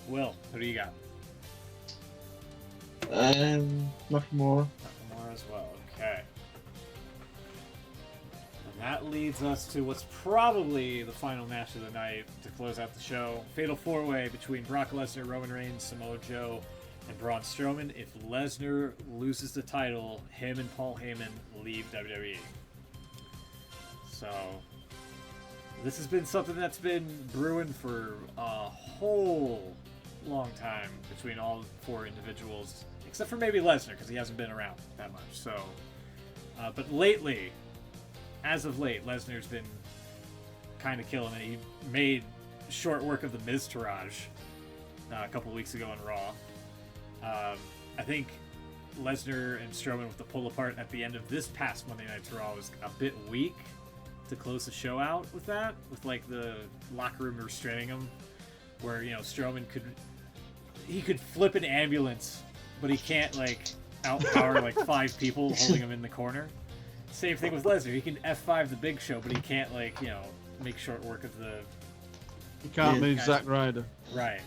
Will, who do you got? Nakamura. Nakamura as well, okay. And that leads us to what's probably the final match of the night to close out the show. Fatal 4-way between Brock Lesnar, Roman Reigns, Samoa Joe, and Braun Strowman. If Lesnar loses the title, him and Paul Heyman leave WWE. So, this has been something that's been brewing for a whole long time between all four individuals, except for maybe Lesnar, because he hasn't been around that much. So, but lately, as of late, Lesnar's been kind of killing it. He made short work of the Miz Taraj a couple weeks ago on Raw. I think Lesnar and Strowman with the pull apart at the end of this past Monday Night Raw was a bit weak to close the show out with that, with like the locker room restraining him, where Strowman could flip an ambulance, but he can't like outpower like 5 people holding him in the corner. Same thing with Lesnar. He can F5 the Big Show, but he can't like make short work of the. You can't move Zack Ryder. Right.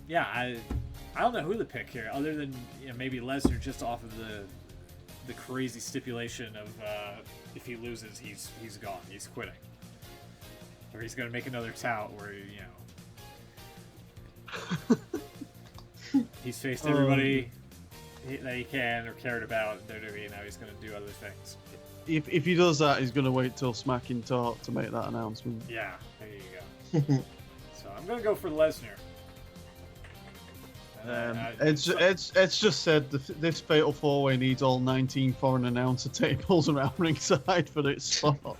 Yeah, I don't know who to pick here, other than maybe Lesnar, just off of the crazy stipulation of if he loses, he's gone, he's quitting, or he's gonna make another tout where he's faced everybody that he can or cared about in WWE, and now he's gonna do other things. If he does that, he's gonna wait till Smacking Talk to make that announcement. Yeah, there you go. So I'm gonna go for Lesnar. It's just said this fatal 4-way needs all 19 foreign announcer tables around ringside for its spot.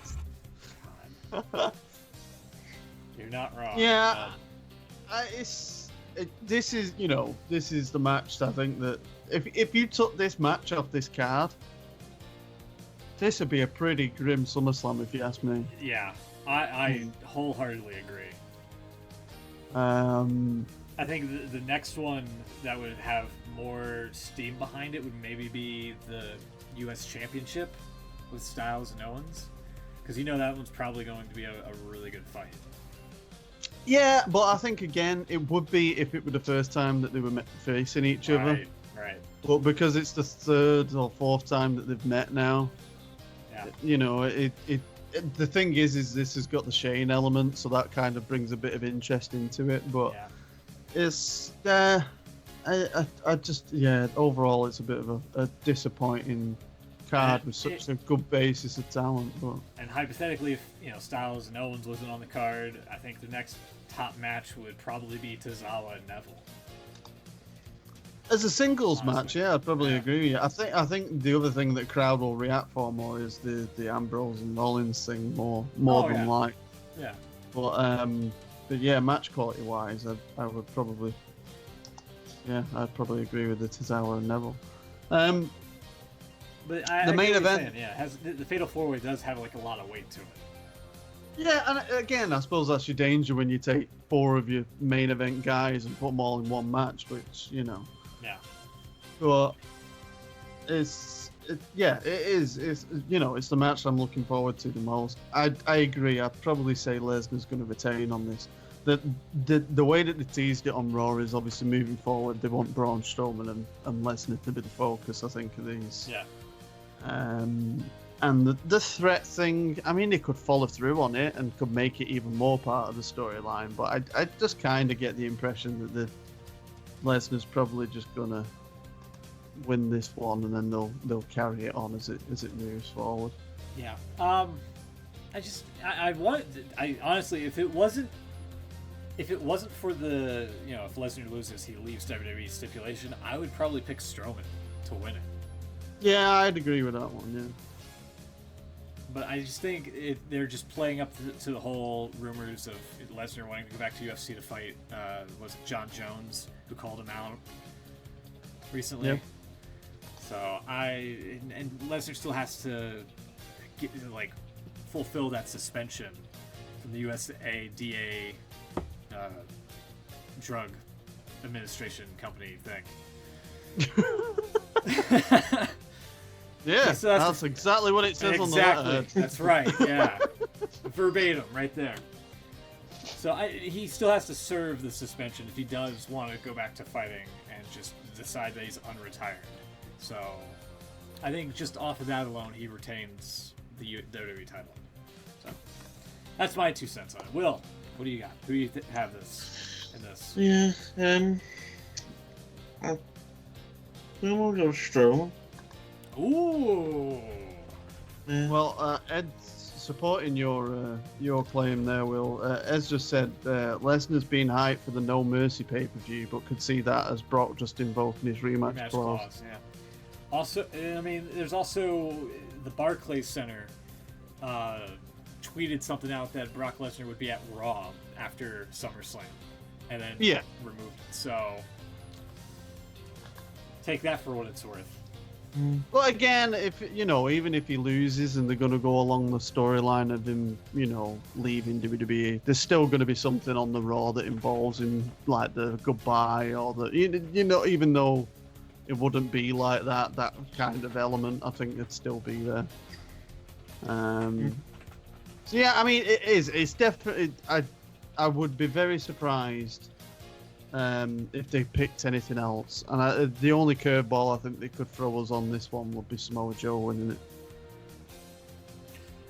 You're not wrong. Yeah, this is the match. I think that if you took this match off this card, this would be a pretty grim SummerSlam if you ask me. Yeah, I wholeheartedly agree. I think the next one that would have more steam behind it would maybe be the U.S. Championship with Styles and Owens, because that one's probably going to be a really good fight. Yeah, but I think again it would be if it were the first time that they were facing each other. Right. But because it's the 3rd or 4th time that they've met now, the thing is this has got the Shane element, so that kind of brings a bit of interest into it. But it's I just overall it's a bit of a disappointing card with such a good basis of talent. But and hypothetically, if Styles and Owens wasn't on the card, I think the next top match would probably be Tozawa and Neville. As a singles match, I'd probably agree with you. I think the other thing that crowd will react for more is the Ambrose and Rollins thing more than like. Yeah. But yeah, match quality wise, I would probably. Yeah, I'd probably agree with the Tozawa and Neville. But the main event, the Fatal 4-Way does have like a lot of weight to it. Yeah, and again, I suppose that's your danger when you take 4 of your main event guys and put them all in one match, which Yeah. But it is. It's the match I'm looking forward to the most. I agree. I'd probably say Lesnar's going to retain on this. The way that they teased it on Raw is obviously moving forward. They want Braun Strowman and Lesnar to be the focus, I think, of these. Yeah. And the threat thing, I mean, they could follow through on it and could make it even more part of the storyline. But I just kind of get the impression that Lesnar's probably just gonna win this one, and then they'll carry it on as it moves forward. Yeah. I honestly, if it wasn't for the if Lesnar loses, he leaves WWE stipulation, I would probably pick Strowman to win it. Yeah, I'd agree with that one. Yeah. But I just think they're just playing up to the whole rumors of Lesnar wanting to go back to UFC to fight. Was it John Jones who called him out recently? Yep. So and Lesnar still has to fulfill that suspension from the USADA drug administration company thing. Yeah, so that's exactly what it says on the letterhead. That's right, yeah. Verbatim, right there. So he still has to serve the suspension if he does want to go back to fighting and just decide that he's unretired. So I think just off of that alone, he retains the WWE title. So that's my 2 cents on it. Will, what do you got? Who do you have in this? Yeah, I'm gonna go Strowman. Ooh. Well, Ed's supporting your claim there, Will. As just said, Lesnar's been hyped for the No Mercy pay-per-view, but could see that as Brock just invoking his rematch clause. Yeah. Also, I mean, there's also the Barclays Center tweeted something out that Brock Lesnar would be at Raw after SummerSlam, and then removed it. So take that for what it's worth. But again, if even if he loses and they're going to go along the storyline of him, leaving WWE, there's still going to be something on the Raw that involves him, like the goodbye or the even though it wouldn't be like that kind of element, I think it'd still be there. So yeah, I mean, it's definitely. I would be very surprised if they picked anything else. And the only curveball I think they could throw us on this one would be Samoa Joe winning it.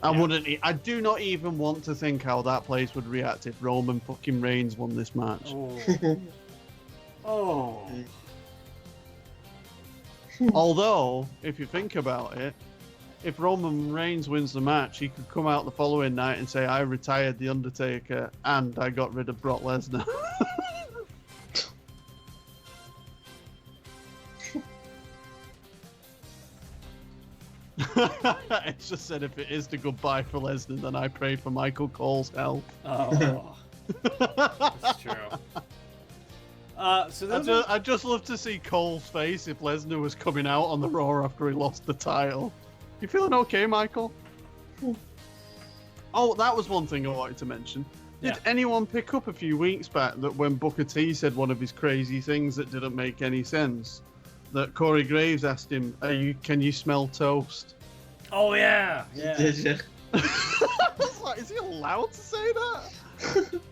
I do not even want to think how that place would react if Roman fucking Reigns won this match. Oh. Although, if you think about it, if Roman Reigns wins the match, he could come out the following night and say, I retired The Undertaker and I got rid of Brock Lesnar. It's just said if it is the goodbye for Lesnar, then I pray for Michael Cole's health. Oh. That's true. I'd just love to see Cole's face if Lesnar was coming out on the Raw after he lost the title. You feeling okay, Michael? Oh, that was one thing I wanted to mention. Did anyone pick up a few weeks back that when Booker T said one of his crazy things that didn't make any sense, that Corey Graves asked him, can you smell toast? Oh, yeah. Did you? Like, is he allowed to say that?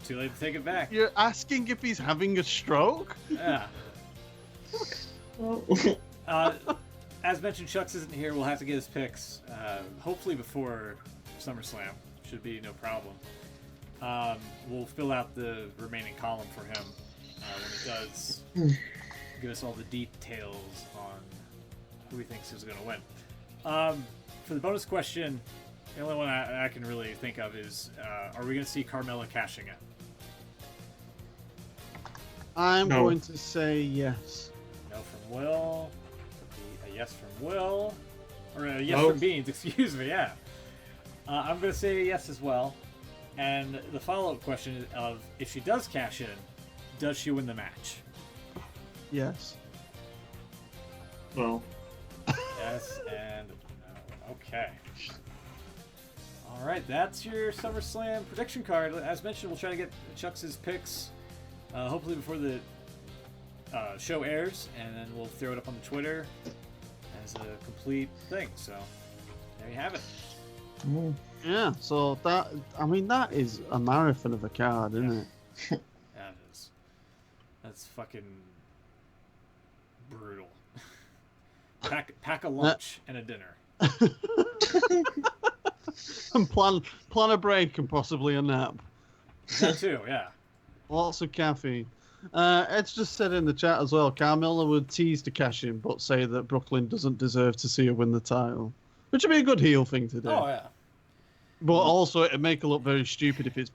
Too late to take it back. You're asking if he's having a stroke? Yeah. As mentioned, Chucks isn't here. We'll have to get his picks, hopefully before SummerSlam. Should be no problem. We'll fill out the remaining column for him when he does give us all the details on who he thinks is going to win. For the bonus question, the only one I can really think of is, are we going to see Carmella cashing in? I'm going to say yes. No from Will. A yes from Will. Or a yes from Beans, excuse me, yeah. I'm going to say yes as well. And the follow-up question of, if she does cash in, does she win the match? Yes. Well. Yes and no. Okay. All right, that's your SummerSlam prediction card. As mentioned, we'll try to get Chuck's picks hopefully before the show airs, and then we'll throw it up on the Twitter as a complete thing. So there you have it. Yeah, so that is a marathon of a card, isn't it? Yeah, it is. That's fucking brutal. Pack a lunch and a dinner. And plan a break and possibly a nap. That too, yeah. Lots of caffeine. Ed's just said in the chat as well, Carmella would tease to cash in, but say that Brooklyn doesn't deserve to see her win the title. Which would be a good heel thing to do. Oh, yeah. But also, it'd make her look very stupid if it's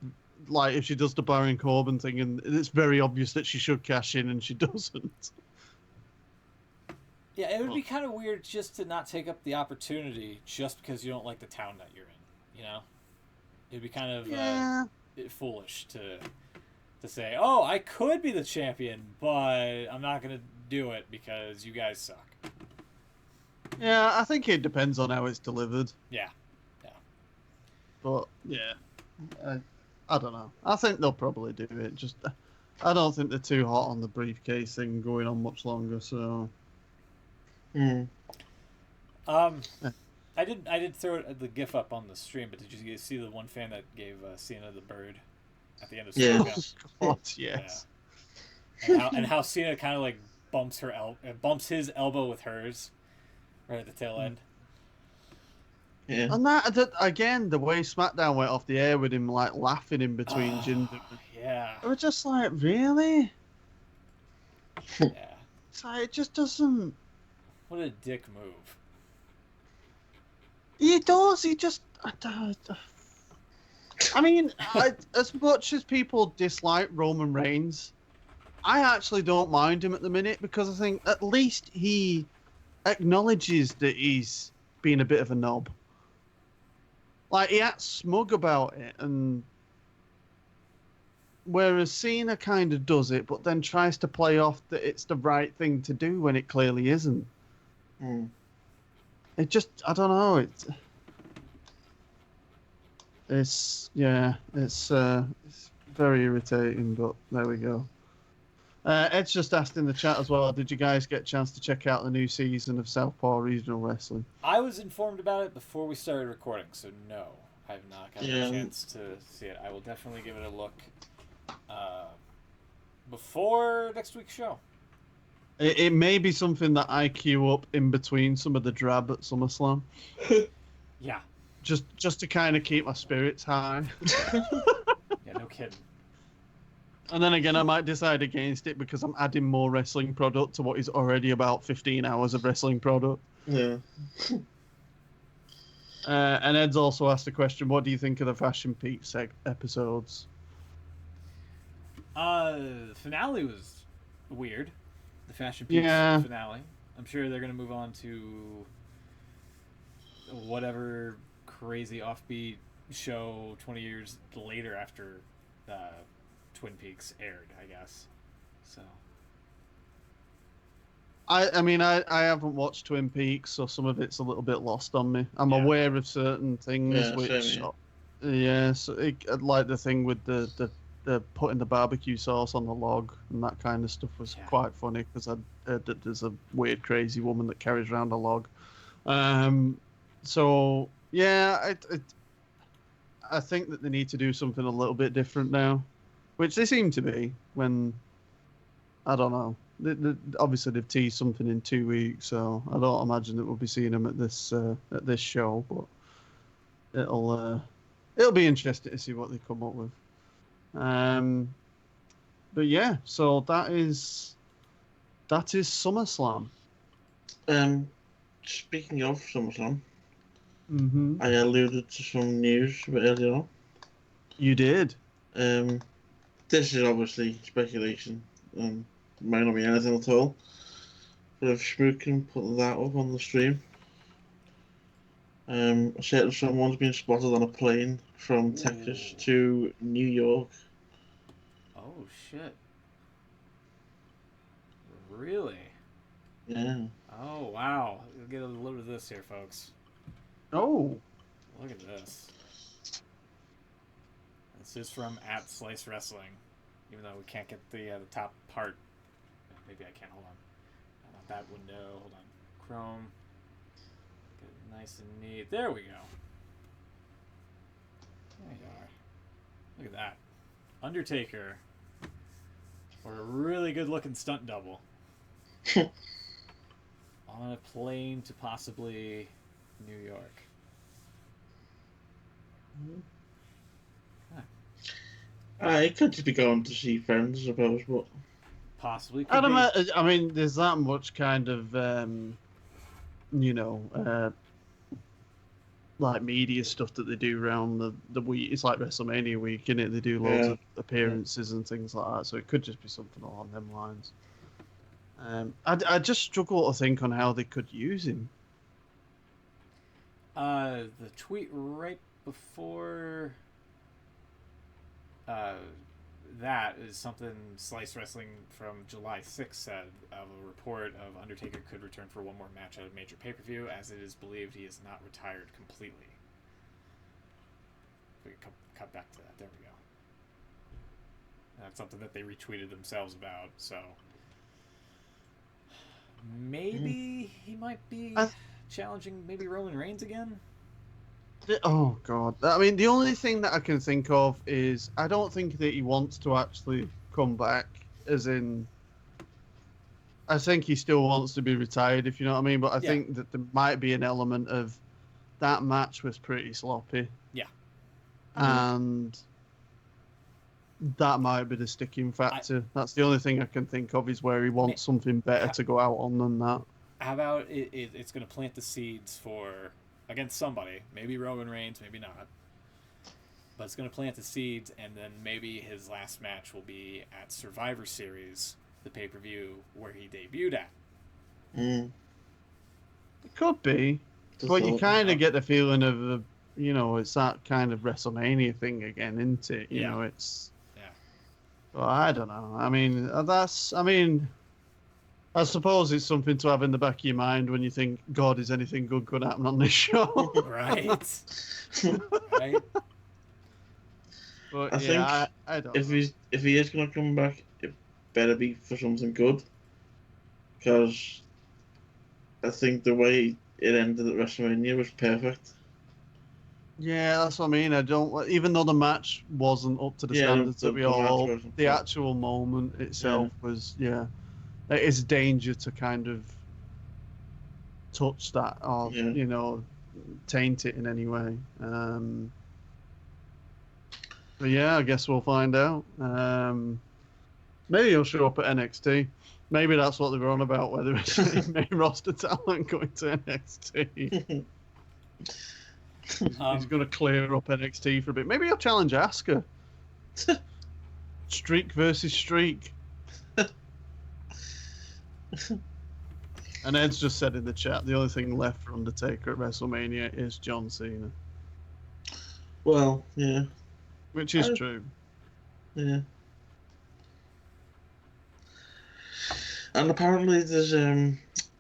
like if she does the Baron Corbin thing and it's very obvious that she should cash in and she doesn't. Yeah, it would be kind of weird just to not take up the opportunity just because you don't like the town that you're in, you know? It'd be kind of foolish to say, oh, I could be the champion, but I'm not going to do it because you guys suck. Yeah, I think it depends on how it's delivered. Yeah. But, yeah, I don't know. I think they'll probably do it. Just, I don't think they're too hot on the briefcase thing going on much longer, so... I did throw the GIF up on the stream, but did you see the one fan that gave Cena the bird at the end of SmackDown? Oh, God, yes. Yeah. And how Cena kind of like bumps his elbow with hers right at the tail end. Yeah. And that again, the way SmackDown went off the air with him like laughing in between Jinder. Yeah. We're just like, really? Yeah. It's like, it just doesn't. What a dick move. He does. He just. I mean, as much as people dislike Roman Reigns, I actually don't mind him at the minute because I think at least he acknowledges that he's been a bit of a knob. Like, he acts smug about it, and whereas Cena kind of does it, but then tries to play off that it's the right thing to do when it clearly isn't. Mm. It just, I don't know. It's very irritating, but there we go. Ed's just asked in the chat as well, did you guys get a chance to check out the new season of Southpaw Regional Wrestling? I was informed about it before we started recording, so no, I have not gotten a chance to see it. I will definitely give it a look before next week's show. It may be something that I queue up in between some of the drab at SummerSlam. Yeah. Just to kind of keep my spirits high. Yeah, no kidding. And then again, I might decide against it because I'm adding more wrestling product to what is already about 15 hours of wrestling product. Yeah. And Ed's also asked the question, what do you think of the Fashion Peak episodes? The finale was weird. The Fashion Peak finale. I'm sure they're going to move on to whatever crazy offbeat show 20 years later after Twin Peaks aired, I guess. So I mean, I haven't watched Twin Peaks, so some of it's a little bit lost on me. I'm aware of certain things, which, like the thing with the putting the barbecue sauce on the log and that kind of stuff was quite funny because there's a weird, crazy woman that carries around a log. So yeah, I think that they need to do something a little bit different now, which they seem to be. When I don't know, obviously they've teased something in 2 weeks, so I don't imagine that we'll be seeing them at this show. But it'll be interesting to see what they come up with. But yeah, so that is SummerSlam. Speaking of SummerSlam, Mm-hmm. I alluded to some news a bit earlier on. You did. This is obviously speculation. Might not be anything at all. But if Schmook can put that up on the stream, a certain someone's been spotted on a plane from Texas to New York. Oh shit! Really? Yeah. Oh wow! We'll get a load of this here, folks. Oh. Look at this. This is from @Slice Wrestling, even though we can't get the top part. Maybe I can't. Hold on. I want that window. Hold on. Chrome. Get it nice and neat. There we go. There you are. Look at that. Undertaker. Or a really good looking stunt double. On a plane to possibly New York. It could just be going to see friends, I suppose, but Possibly. I mean, there's that much kind of, like media stuff that they do around the week. It's like WrestleMania week, innit? They do loads of appearances and things like that. So it could just be something along them lines. I just struggle to think on how they could use him. The tweet right before that is something Slice Wrestling from July 6th said of a report of Undertaker could return for one more match at a major pay-per-view, as it is believed he is not retired completely. We can cut back to that. There we go. That's something that they retweeted themselves about, so maybe he might be challenging maybe Roman Reigns again. Oh god! I mean, the only thing that I can think of is I don't think that he wants to actually come back. As in, I think he still wants to be retired, if you know what I mean. But I think that there might be an element of that match was pretty sloppy. Yeah. And that might be the sticking factor. That's the only thing I can think of is where he wants something better to go out on than that. How about it's going to plant the seeds for against somebody, maybe Roman Reigns, maybe not. but it's going to plant the seeds, and then maybe his last match will be at Survivor Series, the pay-per-view where he debuted at. It could be, but you kind of get the feeling of it's that kind of WrestleMania thing again, isn't it? You know, it's. Yeah. Well, I don't know. I mean, I suppose it's something to have in the back of your mind when you think, God, is anything good going to happen on this show? Right. Right. But I think I don't if know. he is going to come back, it better be for something good. Because I think the way it ended at WrestleMania was perfect. Yeah, that's what I mean. Even though the match wasn't up to the standards that we all hoped, the actual moment itself was, it is danger to kind of touch that or, taint it in any way. But yeah, I guess we'll find out. Maybe he'll show up at NXT. Maybe that's what they were on about, whether it's main roster talent going to NXT. He's going to clear up NXT for a bit. Maybe he'll challenge Asuka. Streak versus streak. And Ed's just said in the chat, the only thing left for Undertaker at WrestleMania is John Cena. Well, yeah. Which is true. Yeah. And apparently there's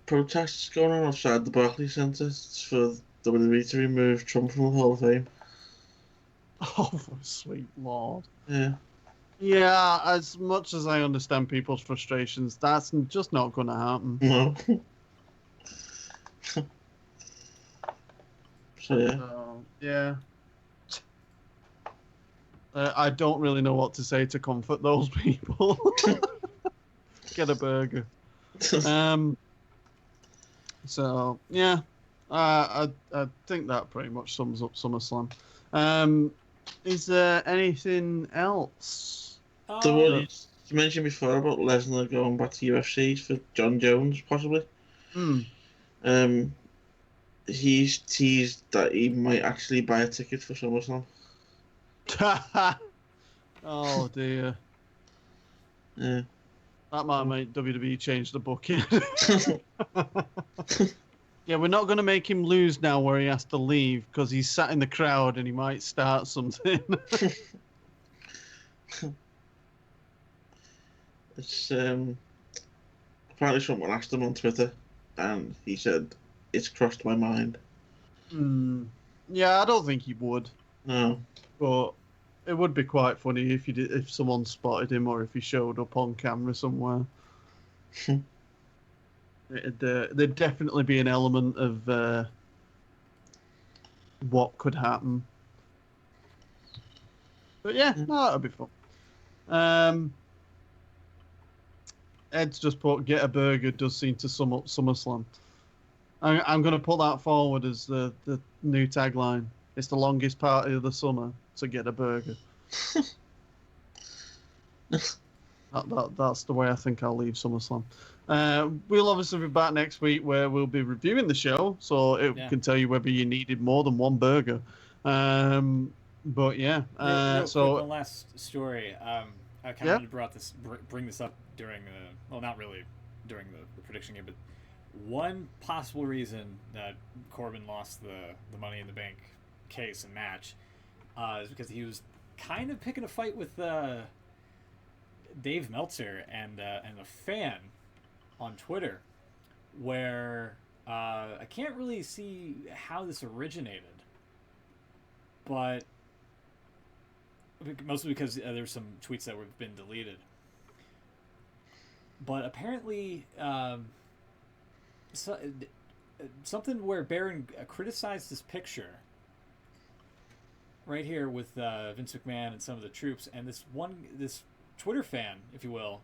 protests going on outside the Barclays Centre for WWE to remove Trump from the Hall of Fame. Oh, sweet Lord. Yeah. Yeah, as much as I understand people's frustrations, that's just not going to happen. No. So, yeah. Yeah. I don't really know what to say to comfort those people. Get a burger. So, yeah. I think that pretty much sums up SummerSlam. Is there anything else? The one you mentioned before about Lesnar going back to UFC for John Jones, possibly. He's teased that he might actually buy a ticket for SummerSlam. Oh dear. Yeah. That might make WWE change the booking. Yeah, we're not going to make him lose now where he has to leave because he's sat in the crowd and he might start something. It's apparently someone asked him on Twitter and he said, "It's crossed my mind." Yeah, I don't think he would. No. But it would be quite funny if someone spotted him or if he showed up on camera somewhere. There'd definitely be an element of what could happen. But yeah, no, that'd be fun. Ed's just put, "Get a burger" does seem to sum up SummerSlam. I'm going to put that forward as the new tagline. It's the longest party of the summer, so get a burger. That's the way I think I'll leave SummerSlam. We'll obviously be back next week where we'll be reviewing the show, so it can tell you whether you needed more than one burger. But yeah, so one last story. I kind of bring this up during not really during the prediction game, but one possible reason that Corbin lost the Money in the Bank case and match is because he was kind of picking a fight with Dave Meltzer and a fan on Twitter, where I can't really see how this originated, but mostly because there's some tweets that have been deleted. But apparently, something where Baron criticized this picture right here with Vince McMahon and some of the troops, and this Twitter fan, if you will,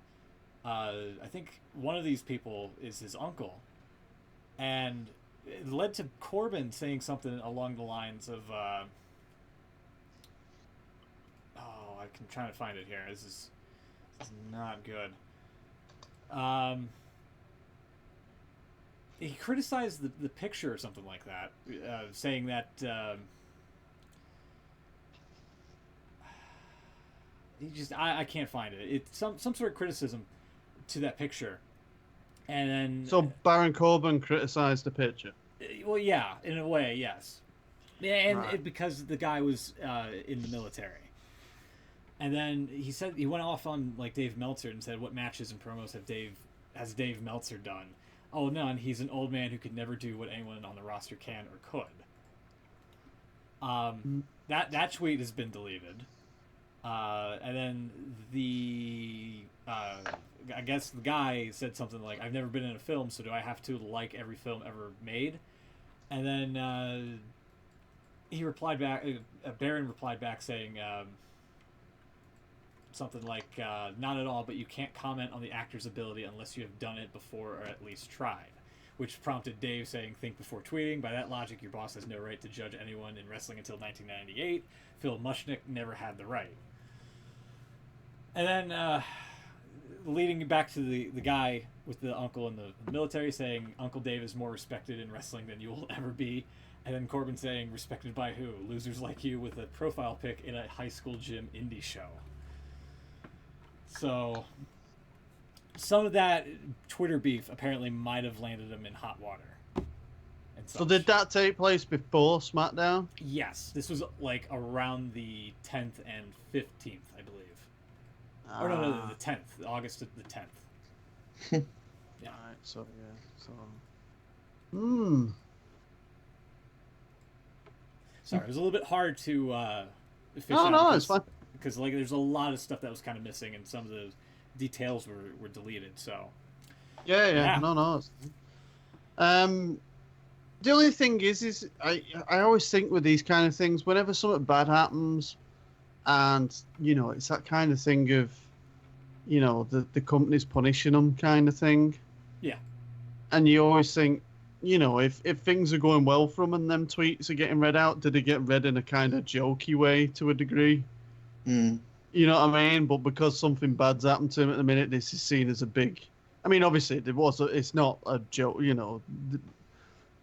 I think one of these people is his uncle, and it led to Corbin saying something along the lines of, I'm trying to find it here. This is not good. He criticized the picture or something like that, saying that I can't find it. It's some sort of criticism to that picture, and then So Baron Corbin criticised the picture. well, yeah, in a way, yes, yeah, and Right. because the guy was in the military. And then he went off on like Dave Meltzer and said, "What matches and promos has Dave Meltzer done?" Oh, none. He's an old man who could never do what anyone on the roster can or could. That tweet has been deleted. And then I guess the guy said something like, "I've never been in a film, so do I have to like every film ever made?" And then he replied back. Baron replied back saying. Something like, not at all, but you can't comment on the actor's ability unless you have done it before or at least tried. Which prompted Dave saying, think before tweeting. By that logic, your boss has no right to judge anyone in wrestling until 1998. Phil Mushnick never had the right. And then, leading back to the guy with the uncle in the military saying, Uncle Dave is more respected in wrestling than you will ever be. And then Corbin saying, respected by who? Losers like you with a profile pic in a high school gym indie show. So, some of that Twitter beef apparently might have landed him in hot water. So did that take place before SmackDown? Yes, this was like around the 10th and 15th, I believe. Or no, the 10th, August of the 10th. Yeah. Alright, so yeah, so. Sorry, it was a little bit hard to fish No, out no, because, it's fine. because like there's a lot of stuff that was kind of missing, and some of the details were deleted. So Yeah. No. The only thing is I always think with these kind of things, whenever something bad happens, and it's that kind of thing of, the company's punishing them kind of thing. Yeah. And you always think, if things are going well for them and them tweets are getting read out, did they get read in a kind of jokey way to a degree? Mm. You know what I mean? But because something bad's happened to him at the minute, this is seen as a big. I mean, obviously, it's not a joke.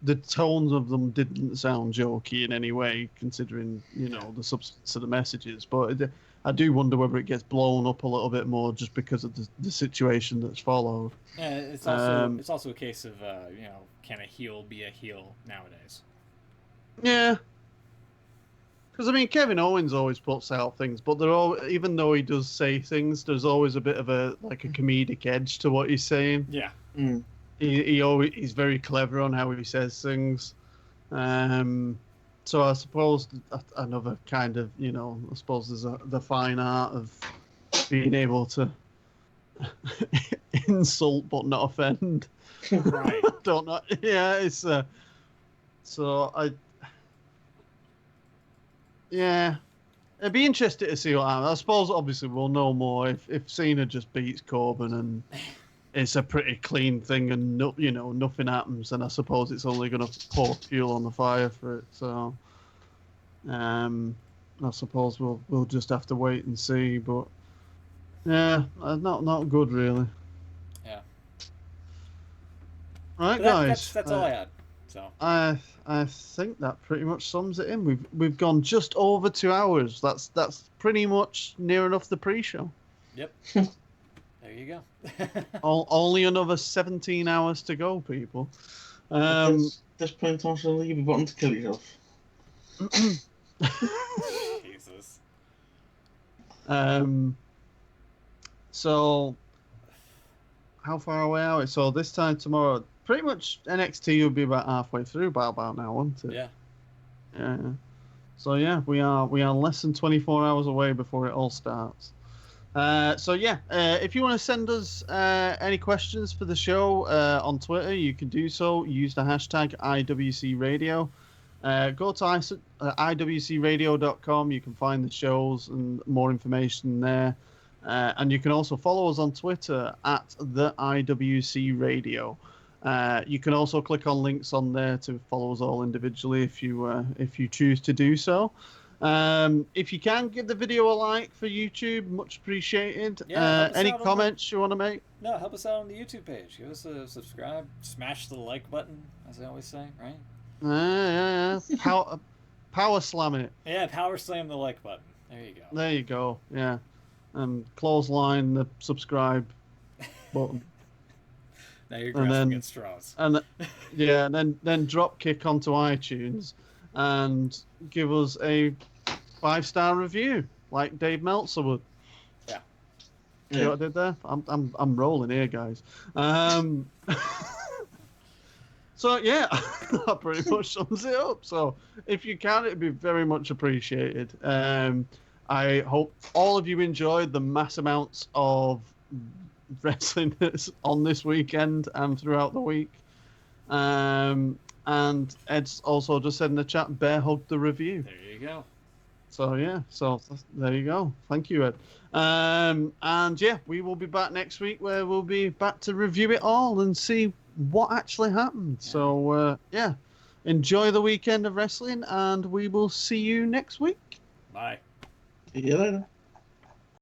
The tones of them didn't sound jokey in any way, considering the substance of the messages. But I do wonder whether it gets blown up a little bit more just because of the situation that's followed. Yeah, it's also a case of can a heel be a heel nowadays? Yeah. Because, I mean, Kevin Owens always puts out things, but even though he does say things, there's always a bit of a comedic edge to what he's saying. Yeah. Mm. He's very clever on how he says things. So I suppose another kind of, I suppose there's the fine art of being able to insult but not offend. Right. Don't know. Yeah, it's yeah, it'd be interesting to see what happens. I suppose obviously we'll know more if Cena just beats Corbin and it's a pretty clean thing and nothing happens, and I suppose it's only going to pour fuel on the fire for it. So I suppose we'll just have to wait and see. But yeah, not good really. Yeah. Right, But guys. that's all I had. So I think that pretty much sums it in. We've gone just over 2 hours. That's pretty much near enough the pre-show. Yep. There you go. Only another 17 hours to go, people. At this point, Tom, should leave a button to kill yourself. Jesus. So how far away are we? So this time tomorrow, pretty much NXT will be about halfway through by about now, won't it? Yeah. Yeah. So yeah, we are less than 24 hours away before it all starts. If you want to send us any questions for the show on Twitter, you can do so. Use the hashtag IWC Radio. Go to IWCRadio.com. You can find the shows and more information there. And you can also follow us on Twitter at the IWC Radio. You can also click on links on there to follow us all individually if you choose to do so. If you can, give the video a like for YouTube, much appreciated. Yeah, any comments you want to make? No, help us out on the YouTube page. Give us a subscribe. Smash the like button, as I always say, right? Yeah. Power slam it. Yeah, power slam the like button. There you go. There you go. Yeah. and clothesline the subscribe button. Now you're grasping at straws. And then drop kick onto iTunes and give us a 5-star review like Dave Meltzer would. Yeah. See what I did there? I'm rolling here, guys. So yeah, that pretty much sums it up. So if you can, it'd be very much appreciated. I hope all of you enjoyed the mass amounts of wrestling that's on this weekend and throughout the week. And Ed's also just said in the chat, bear hug the review. There you go. So yeah, so there you go. Thank you, Ed. And yeah, we will be back next week where we'll be back to review it all and see what actually happened. Yeah. So yeah, enjoy the weekend of wrestling and we will see you next week. Bye. See you later.